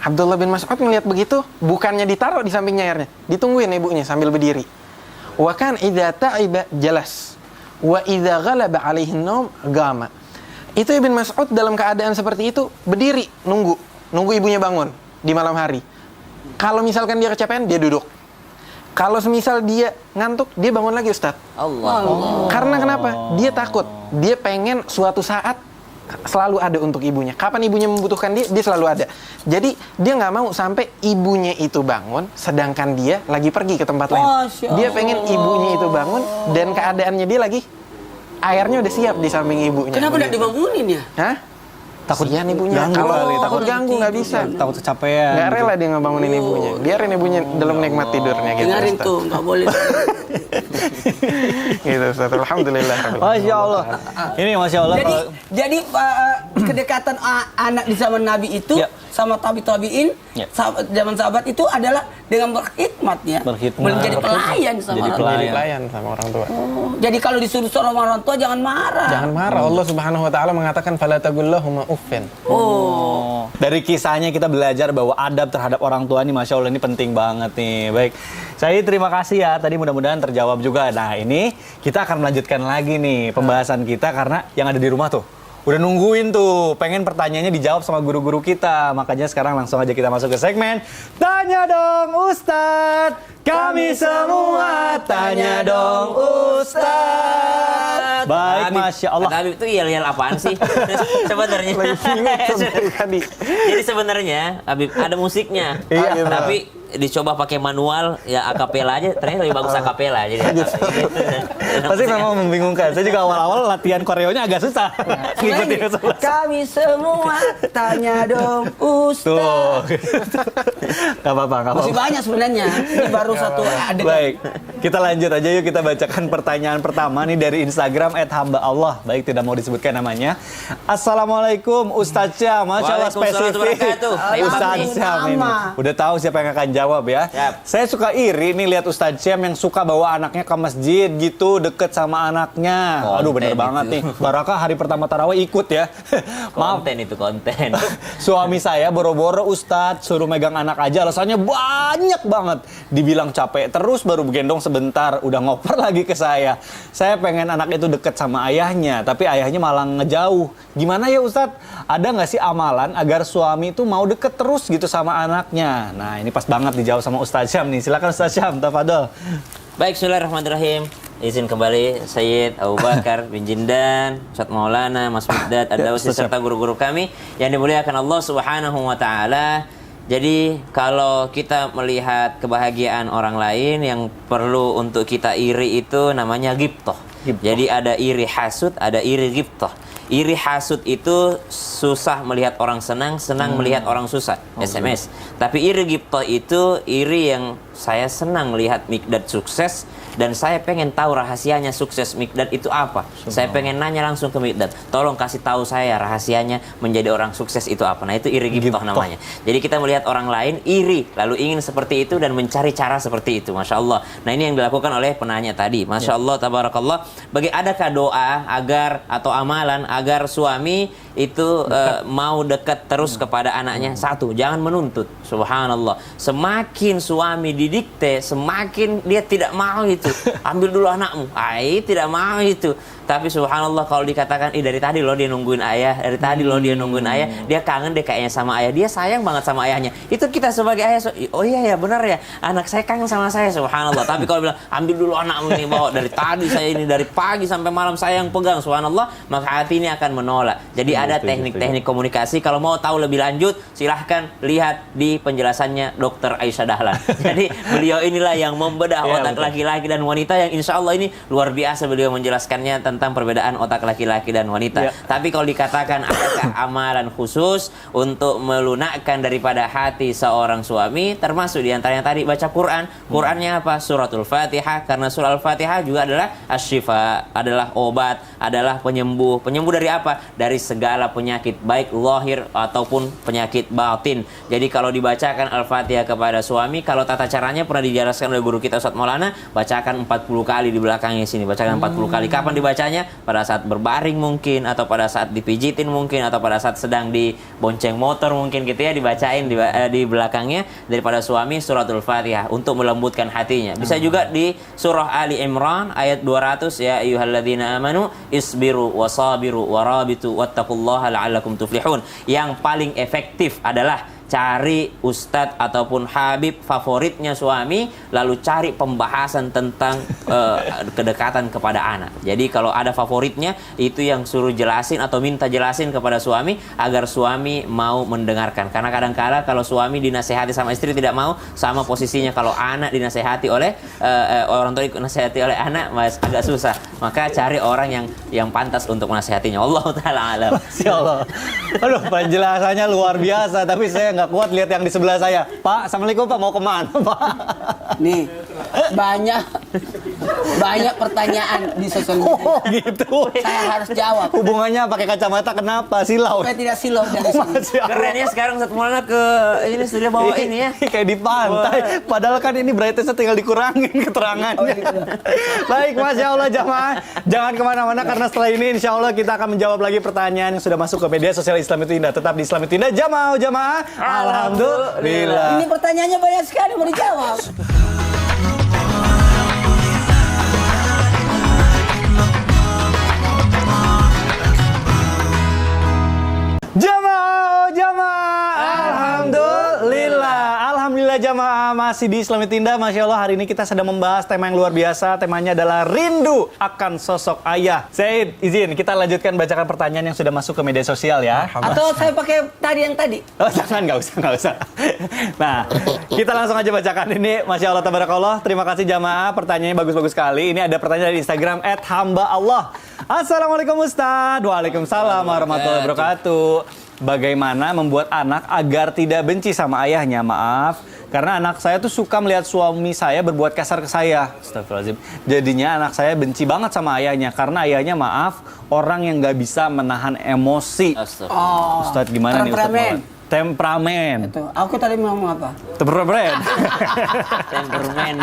Speaker 3: Abdullah bin Mas'ud ngeliat begitu, bukannya ditaruh di sampingnya airnya, ditungguin ibunya sambil berdiri. Wa kan idza ta'iba jalas, wa idza ghalaba alaihi an-naum qama. Itu Ibn Mas'ud dalam keadaan seperti itu berdiri nunggu ibunya bangun di malam hari. Kalau misalkan dia kecapean, dia duduk. Kalau semisal dia ngantuk, dia bangun lagi Ustaz. Allah. Karena kenapa? Dia takut. Dia pengen suatu saat selalu ada untuk ibunya. Kapan ibunya membutuhkan dia selalu ada. Jadi dia nggak mau sampai ibunya itu bangun, sedangkan dia lagi pergi ke tempat lain. Dia pengen ibunya itu bangun dan keadaannya dia lagi airnya udah siap di samping ibunya.
Speaker 2: Kenapa nggak dibangunin ya?
Speaker 3: Hah? Takut ibunya. Takut ganggu nggak bisa.
Speaker 1: Takut kecapean.
Speaker 3: Nggak rela dia ngebangunin ibunya. Biarin ibunya dalam nikmat tidurnya gitu.
Speaker 2: Dengarin tuh, nggak boleh.
Speaker 3: Gitu Ustaz. Alhamdulillah.
Speaker 1: Masya Allah. Ini Masya Allah.
Speaker 2: Jadi kedekatan anak di zaman Nabi itu sama tabi'in, zaman sahabat itu adalah dengan berkhidmat ya. Menjadi pelayan sama
Speaker 3: orang tua.
Speaker 2: Jadi kalau disuruh sama orang tua jangan marah.
Speaker 3: Jangan marah. Allah Subhanahu wa taala mengatakan fala taqullahuma uffin.
Speaker 1: Dari kisahnya kita belajar bahwa adab terhadap orang tua ini Masya Allah ini penting banget nih. Baik, saya terima kasih ya. Tadi mudah-mudahan terjawab juga. Nah ini kita akan melanjutkan lagi nih pembahasan kita karena yang ada di rumah tuh udah nungguin tuh, pengen pertanyaannya dijawab sama guru-guru kita. Makanya sekarang langsung aja kita masuk ke segmen Tanya Dong Ustadz. Kami semua tanya dong Ustadz. Baik, Masya Allah.
Speaker 4: Habib itu yel-yel apaan sih? Sebenarnya. Jadi sebenarnya Habib ada musiknya. Tapi dicoba pakai manual ya akapela aja, ternyata lebih bagus akapela. Jadi
Speaker 1: Pasti memang membingungkan. Saya juga awal-awal latihan koreonya agak susah. Ngikutin sebelah.
Speaker 2: Kami semua tanya dong Ustaz.
Speaker 1: Tuh. Gak apa-apa.
Speaker 2: Masih banyak sebenarnya. Ini baru satu adegan.
Speaker 1: Baik, kita lanjut aja yuk, kita bacakan pertanyaan pertama nih dari Instagram @hamba_Allah. Baik, tidak mau disebutkan namanya. Assalamualaikum Ustadz Syam. Masya Allah spesifik. Ustadz Syam ini. Udah tahu siapa yang akan jawab ya.
Speaker 4: Yap.
Speaker 1: Saya suka iri nih lihat Ustadz Syam yang suka bawa anaknya ke masjid gitu, deket sama anaknya. Aduh bener
Speaker 4: Konten
Speaker 1: banget
Speaker 4: itu.
Speaker 1: nih. Barakah hari pertama tarawih ikut ya. Maaf.
Speaker 4: konten itu konten.
Speaker 1: Suami saya boro-boro Ustadz suruh megang anak aja, alasannya banyak banget. Dibilang capek terus, baru gendong sebentar udah ngoper lagi ke saya. Saya pengen anak itu deket sama ayahnya, tapi ayahnya malah ngejauh. Gimana ya Ustadz? Ada nggak sih amalan agar suami itu mau deket terus gitu sama anaknya? Nah ini pas banget dijawab sama Ustadz Syam nih. Silakan Ustadz Syam, tafadhol.
Speaker 4: Baik, bismillahirrahmanirrahim. Izin kembali Sayyid Abu Bakar bin Jindan, Ustaz Maulana, Mas Mikdad, Ad-Dawsi, serta guru-guru kami yang dimuliakan Allah Subhanahu wa taala. Jadi kalau kita melihat kebahagiaan orang lain, yang perlu untuk kita iri itu namanya ghibthah. Jadi ada iri hasud, ada iri ghibthah. Iri hasud itu susah melihat orang senang, senang melihat orang susah. SMS. Tapi iri ghibthah itu iri yang saya senang melihat Mikdad sukses dan saya pengen tahu rahasianya sukses Mikdad itu apa. Saya pengen nanya langsung ke Mikdad, tolong kasih tahu saya rahasianya menjadi orang sukses itu apa. Nah itu iri ghibthah namanya. Jadi kita melihat orang lain iri, lalu ingin seperti itu dan mencari cara seperti itu. Masya Allah. Nah ini yang dilakukan oleh penanya tadi. Masya Allah, tabarakallah. Adakah doa agar atau amalan agar suami itu mau dekat terus kepada anaknya? Satu, jangan menuntut. Subhanallah. Semakin suami didikte, semakin dia tidak mau itu. Ambil dulu anakmu. Tidak mau itu. Tapi subhanallah kalau dikatakan, dari tadi loh dia nungguin ayah, dari tadi loh dia nungguin ayah, dia kangen deh kayaknya sama ayah, dia sayang banget sama ayahnya. Itu kita sebagai ayah, oh iya ya benar ya, anak saya kangen sama saya, subhanallah. Tapi kalau bilang, ambil dulu anakmu ini, bawa dari tadi saya ini, dari pagi sampai malam saya yang pegang, subhanallah, maka hati ini akan menolak. Jadi ada teknik-teknik komunikasi. Kalau mau tahu lebih lanjut, silahkan lihat di penjelasannya Dr. Aisyah Dahlan. Jadi beliau inilah yang membedah otak laki-laki dan wanita, yang insya Allah ini luar biasa beliau menjelaskannya tentang perbedaan otak laki-laki dan wanita. Tapi kalau dikatakan adakah amalan khusus untuk melunakkan daripada hati seorang suami, termasuk diantaranya tadi baca Quran. Qurannya apa? Suratul Fatihah. Karena surah Al-Fatihah juga adalah asyifa, adalah obat, adalah penyembuh. Penyembuh dari apa? Dari segala penyakit, baik lahir ataupun penyakit batin. Jadi kalau dibacakan Al-Fatihah kepada suami, kalau tata caranya pernah dijelaskan oleh guru kita Ustaz Maulana, bacakan 40 kali di belakangnya sini. Bacakan 40 kali. Kapan dibacanya? Pada saat berbaring mungkin, atau pada saat dipijitin mungkin, atau pada saat sedang dibonceng motor mungkin gitu ya, dibacain di belakangnya daripada suami suratul Fatihah untuk melembutkan hatinya. Bisa juga di surah Ali Imran ayat 200, ya ayyuhalladzina amanu isbiru wasabiru warabitu wattaqullaha la'allakum tuflihun. Yang paling efektif adalah cari ustadz ataupun habib favoritnya suami, lalu cari pembahasan tentang kedekatan kepada anak. Jadi kalau ada favoritnya, itu yang suruh jelasin atau minta jelasin kepada suami agar suami mau mendengarkan. Karena kadang-kala kalau suami dinasehati sama istri tidak mau, sama posisinya kalau anak dinasehati oleh orang tua dinasehati oleh anak, agak susah. Maka cari orang yang pantas untuk menasehatinya. Allah taala alam.
Speaker 1: Masya Allah. Aduh, penjelasannya luar biasa, tapi saya nggak kuat lihat yang di sebelah saya. Pak, assalamualaikum Pak, mau kemana Pak?
Speaker 2: Nih, banyak pertanyaan di sosial media.
Speaker 1: Oh gitu.
Speaker 2: Saya harus jawab.
Speaker 1: Hubungannya pakai kacamata kenapa? Silau.
Speaker 2: Supaya tidak silau dari sini.
Speaker 1: Masya Allah.
Speaker 4: Keren ya sekarang Ustaz Maulana ke ini sudah bawa ini ya.
Speaker 1: Kayak di pantai. Padahal kan ini brightness-nya tinggal dikurangin keterangannya. Baik, Masya Allah jamaah. Jangan kemana-mana karena setelah ini insya Allah kita akan menjawab lagi pertanyaan yang sudah masuk ke media sosial Islam itu Indah. Tetap di Islam itu Indah. Jamaah. Alhamdulillah.
Speaker 2: Ini pertanyaannya banyak sekali mau dijawab.
Speaker 1: Jamaah. Alhamdulillah jamaah, masih di Islami Tinda. Masya Allah, hari ini kita sedang membahas tema yang luar biasa. Temanya adalah rindu akan sosok ayah. Said, izin kita lanjutkan bacakan pertanyaan yang sudah masuk ke media sosial ya.
Speaker 2: Atau saya pakai tadi yang tadi?
Speaker 1: Oh jangan, nggak usah. Nah, kita langsung aja bacakan ini. Masya Allah, tabarakallah. Terima kasih jamaah, pertanyaannya bagus-bagus sekali. Ini ada pertanyaan dari Instagram @hamba_Allah. Assalamualaikum Ustaz. Waalaikumsalam warahmatullahi wabarakatuh. Bagaimana membuat anak agar tidak benci sama ayahnya? Maaf, karena anak saya tuh suka melihat suami saya berbuat kasar ke saya. Astagfirullahaladzim. Jadinya anak saya benci banget sama ayahnya. Karena ayahnya, maaf, orang yang nggak bisa menahan emosi.
Speaker 4: Astagfirullah.
Speaker 1: Ustadz, gimana nih Ustadz
Speaker 2: Temperamen.
Speaker 1: Maulana? Temperamen.
Speaker 2: Itu. Aku tadi mau ngomong apa?
Speaker 1: Temperamen.
Speaker 4: Temperamen.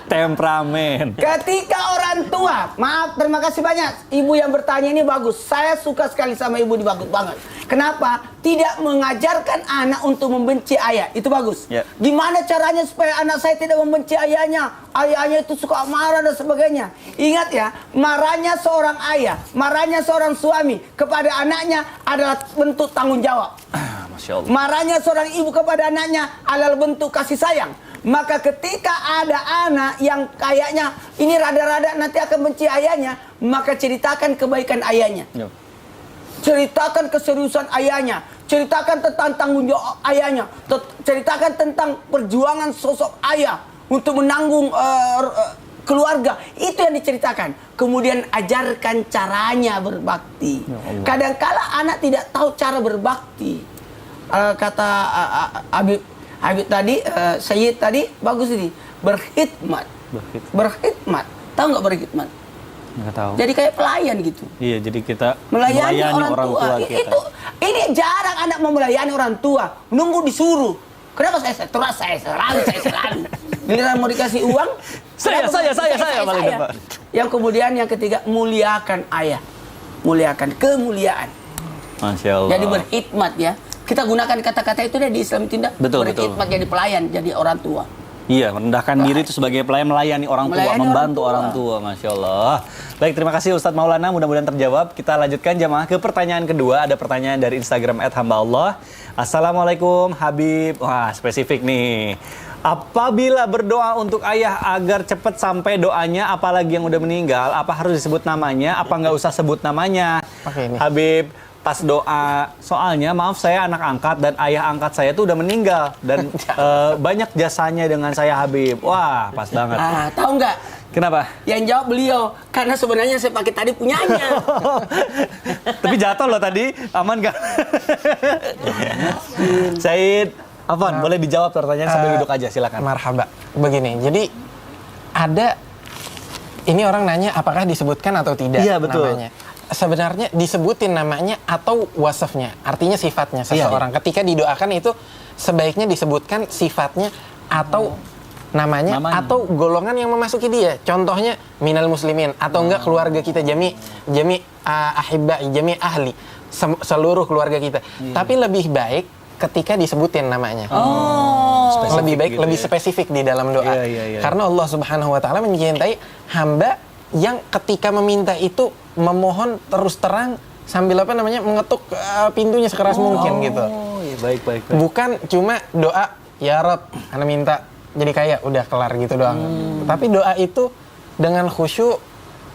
Speaker 1: Temperamen.
Speaker 2: Ketika orang tua, maaf, terima kasih banyak. Ibu yang bertanya ini bagus. Saya suka sekali sama ibu, ini bagus banget. Kenapa? Tidak mengajarkan anak untuk membenci ayah. Itu bagus.
Speaker 1: Ya.
Speaker 2: Gimana caranya supaya anak saya tidak membenci ayahnya? Ayahnya itu suka marah dan sebagainya. Ingat ya, marahnya seorang ayah, marahnya seorang suami kepada anaknya adalah bentuk tanggung jawab.
Speaker 1: Masya Allah.
Speaker 2: Marahnya seorang ibu kepada anaknya adalah bentuk kasih sayang. Maka ketika ada anak yang kayaknya ini rada-rada nanti akan benci ayahnya, maka ceritakan kebaikan ayahnya.
Speaker 1: Ya.
Speaker 2: Ceritakan keseriusan ayahnya, ceritakan tentang tanggung jawab ayahnya, ceritakan tentang perjuangan sosok ayah untuk menanggung keluarga. Itu yang diceritakan. Kemudian ajarkan caranya berbakti. Kadangkala anak tidak tahu cara berbakti. Kata Habib tadi, Sayyid tadi bagus ini, berkhidmat. Berkhidmat. Tahu nggak berkhidmat?
Speaker 1: Nggak tahu.
Speaker 2: Jadi kayak pelayan gitu.
Speaker 1: Iya, jadi kita
Speaker 2: Melayani orang tua
Speaker 1: kita.
Speaker 2: Ini jarang anak mau melayani orang tua, nunggu disuruh. Kenapa saya selalu. Giliran mau dikasih uang,
Speaker 1: Saya paling depan.
Speaker 2: Yang kemudian yang ketiga, muliakan ayah. Muliakan kemuliaan.
Speaker 1: Masya Allah.
Speaker 2: Jadi berkhidmat ya. Kita gunakan kata-kata itu deh di Islam Tindak.
Speaker 1: Betul.
Speaker 2: Berkhidmat jadi pelayan, jadi orang tua.
Speaker 1: Iya, merendahkan diri itu sebagai pelayan, melayani orang tua,
Speaker 2: Melayani
Speaker 1: membantu
Speaker 2: orang
Speaker 1: orang tua. Masya Allah. Baik, terima kasih Ustadz Maulana, mudah-mudahan terjawab. Kita lanjutkan jamaah ke pertanyaan kedua. Ada pertanyaan dari Instagram @hamba_Allah. Assalamualaikum Habib. Wah, spesifik nih. Apabila berdoa untuk ayah agar cepat sampai doanya, apalagi yang udah meninggal, apa harus disebut namanya? Apa nggak usah sebut namanya?
Speaker 3: Oke, ini.
Speaker 1: Habib, pas doa, soalnya maaf saya anak angkat dan ayah angkat saya tuh udah meninggal dan banyak jasanya dengan saya Habib. Wah, pas banget.
Speaker 2: Tahu nggak?
Speaker 1: Kenapa?
Speaker 2: Yang jawab beliau, karena sebenarnya saya pakai tadi punyanya.
Speaker 1: Tapi jatuh loh tadi, aman gak? Said, Afwan, boleh dijawab pertanyaan sambil duduk aja, silakan.
Speaker 3: Marhaba. Begini, jadi ada, ini orang nanya apakah disebutkan atau tidak
Speaker 1: Iya, betul.
Speaker 3: namanya. Sebenarnya disebutin namanya atau wasafnya, artinya sifatnya seseorang. Ketika didoakan itu sebaiknya disebutkan sifatnya atau namanya atau golongan yang memasuki dia. Contohnya minal muslimin atau enggak keluarga kita jami ahibbai, jami ahli, seluruh keluarga kita. Tapi lebih baik ketika disebutin namanya. Lebih baik,
Speaker 1: gitu
Speaker 3: lebih
Speaker 1: ya.
Speaker 3: spesifik di dalam doa.
Speaker 1: Iya.
Speaker 3: Karena Allah Subhanahu wa taala mencintai hamba yang ketika meminta itu memohon terus terang sambil mengetuk pintunya sekeras mungkin gitu.
Speaker 1: Oh, iya, baik.
Speaker 3: Bukan cuma doa ya Rabb, ana minta jadi kaya, udah kelar gitu doang. Tapi doa itu dengan khusyuk,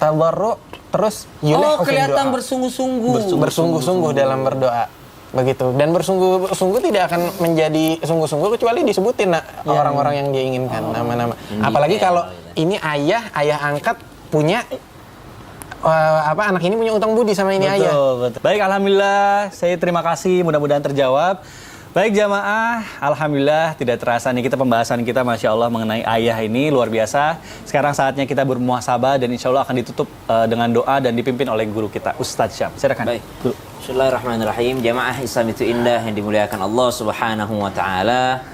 Speaker 3: tadarru, terus yulihu fid
Speaker 2: Kelihatan
Speaker 3: doa. Bersungguh-sungguh dalam berdoa. Begitu. Dan bersungguh-sungguh tidak akan menjadi sungguh-sungguh kecuali disebutin orang-orang yang dia inginkan, nama-nama. Apalagi kalau ini ayah angkat punya anak ini punya utang budi sama ini ayah.
Speaker 1: Betul. Baik, alhamdulillah. Saya terima kasih, mudah-mudahan terjawab. Baik jamaah, alhamdulillah tidak terasa nih kita pembahasan kita Masya Allah mengenai ayah ini luar biasa. Sekarang saatnya kita bermuhasabah dan insya Allah akan ditutup dengan doa dan dipimpin oleh guru kita, Ustadz Syam. Silakan.
Speaker 4: Baik. Bismillahirrahmanirrahim. Jamaah Islam itu indah yang dimuliakan Allah Subhanahu wa taala.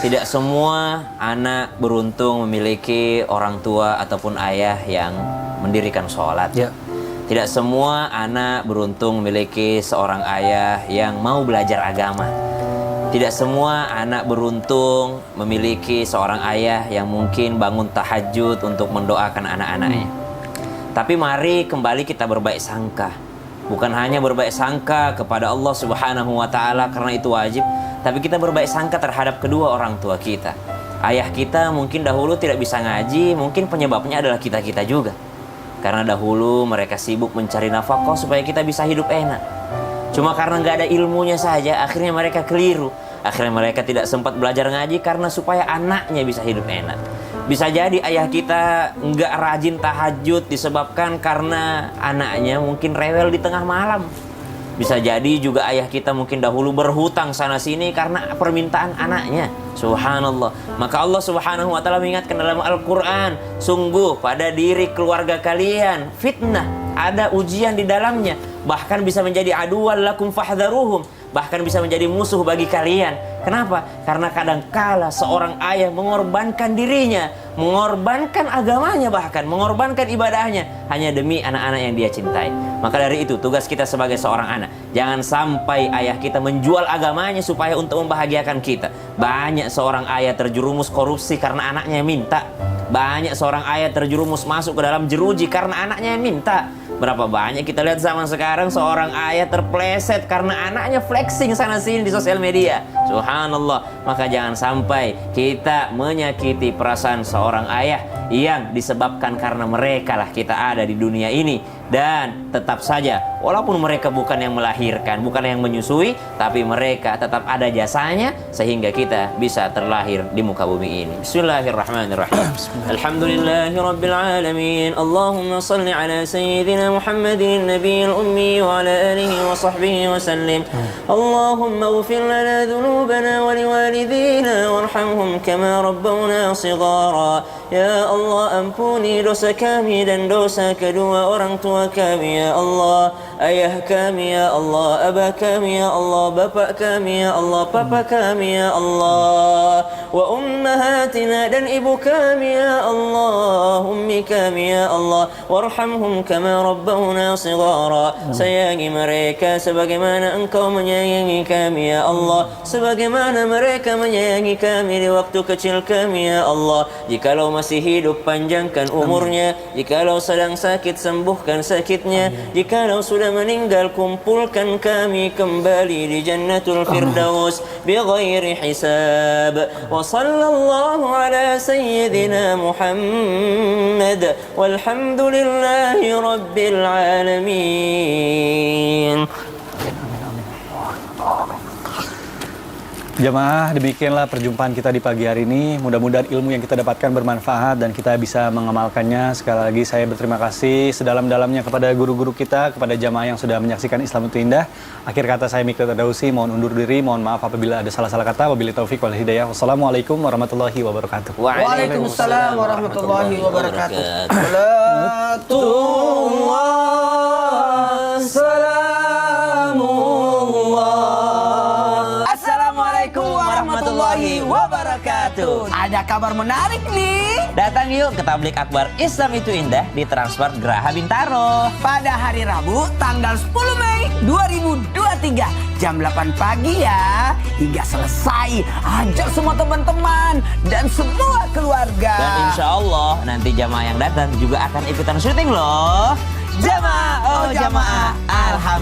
Speaker 4: Tidak semua anak beruntung memiliki orang tua ataupun ayah yang mendirikan sholat.
Speaker 1: Ya.
Speaker 4: Tidak semua anak beruntung memiliki seorang ayah yang mau belajar agama. Tidak semua anak beruntung memiliki seorang ayah yang mungkin bangun tahajud untuk mendoakan anak-anaknya. Tapi mari kembali kita berbaik sangka. Bukan hanya berbaik sangka kepada Allah Subhanahu wa taala karena itu wajib, tapi kita berbaik sangka terhadap kedua orang tua kita. Ayah kita mungkin dahulu tidak bisa ngaji, mungkin penyebabnya adalah kita-kita juga. Karena dahulu mereka sibuk mencari nafkah supaya kita bisa hidup enak. Cuma karena nggak ada ilmunya saja, akhirnya mereka keliru. Akhirnya mereka tidak sempat belajar ngaji karena supaya anaknya bisa hidup enak. Bisa jadi ayah kita nggak rajin tahajud disebabkan karena anaknya mungkin rewel di tengah malam. Bisa jadi juga ayah kita mungkin dahulu berhutang sana-sini karena permintaan anaknya. Subhanallah. Maka Allah Subhanahu wa ta'ala mengingatkan dalam Al-Quran, sungguh pada diri keluarga kalian fitnah, ada ujian di dalamnya. Bahkan bisa menjadi aduwwan lakum fahdharuhum, bahkan bisa menjadi musuh bagi kalian. Kenapa? Karena kadangkala seorang ayah mengorbankan dirinya, mengorbankan agamanya, bahkan mengorbankan ibadahnya hanya demi anak-anak yang dia cintai. Maka dari itu tugas kita sebagai seorang anak, jangan sampai ayah kita menjual agamanya supaya untuk membahagiakan kita. Banyak seorang ayah terjerumus korupsi karena anaknya minta. Banyak seorang ayah terjerumus masuk ke dalam jeruji karena anaknya minta. Berapa banyak kita lihat zaman sekarang seorang ayah terpleset karena anaknya flexing sana sini di sosial media. Subhanallah. Maka jangan sampai kita menyakiti perasaan seorang ayah yang disebabkan karena mereka lah kita ada di dunia ini. Dan tetap saja walaupun mereka bukan yang melahirkan, bukan yang menyusui, tapi mereka tetap ada jasanya sehingga kita bisa terlahir di muka bumi ini. Bismillahirrahmanirrahim. Alhamdulillahirabbil alamin. Allahumma shalli ala sayyidina Muhammadin nabiyil ummi wa ala alihi wa sahbihi wa sallim. Allahumma ighfir lana dhunubana wa liwalidina warhamhum kama rabbawna shighara. Ya Allah, ampuni dosa kami dan dosa kedua orang tua kami ya Allah, ayah kami ya Allah, abah kami ya Allah, bapak kami ya Allah, papa kami ya Allah, wa ummahatina dan ibu kami ya Allah, ummi kami ya Allah, warhamhum kama rabbawna shighara. Sayangi mereka sebagaimana Engkau menyayangi kami ya Allah, sebagaimana mereka menyayangi kami di waktu kecil kami ya Allah. Jikalau masih hidup panjangkan umurnya, jikalau sedang sakit sembuhkan sakitnya, jikalau sudah meninggal kumpulkan kami kembali di Jannatul Firdaus bighairi hisab. Wa sallallahu ala sayyidina Muhammad walhamdulillahi rabbil alamin.
Speaker 1: Jamaah, demikianlah perjumpaan kita di pagi hari ini. Mudah-mudahan ilmu yang kita dapatkan bermanfaat dan kita bisa mengamalkannya. Sekali lagi saya berterima kasih sedalam-dalamnya kepada guru-guru kita, kepada jamaah yang sudah menyaksikan Islam itu Indah. Akhir kata saya Mikdad Ad-Dausi, mohon undur diri, mohon maaf apabila ada salah-salah kata. Wabillahi taufiq wal hidayah. Wassalamualaikum warahmatullahi wabarakatuh.
Speaker 2: Waalaikumsalam warahmatullahi wabarakatuh. Salatullah, salamullah. Assalamualaikum warahmatullahi wabarakatuh. Ada kabar menarik nih.
Speaker 4: Datang yuk ke Tablik Akbar Islam itu Indah di Transmart Geraha Bintaro.
Speaker 2: Pada hari Rabu tanggal 10 Mei 2023 jam 8 pagi ya. Hingga selesai. Ajak semua teman-teman dan semua keluarga.
Speaker 4: Dan insya Allah nanti jamaah yang datang juga akan ikutan syuting loh.
Speaker 2: Jamaah, oh jamaah, alhamdulillah.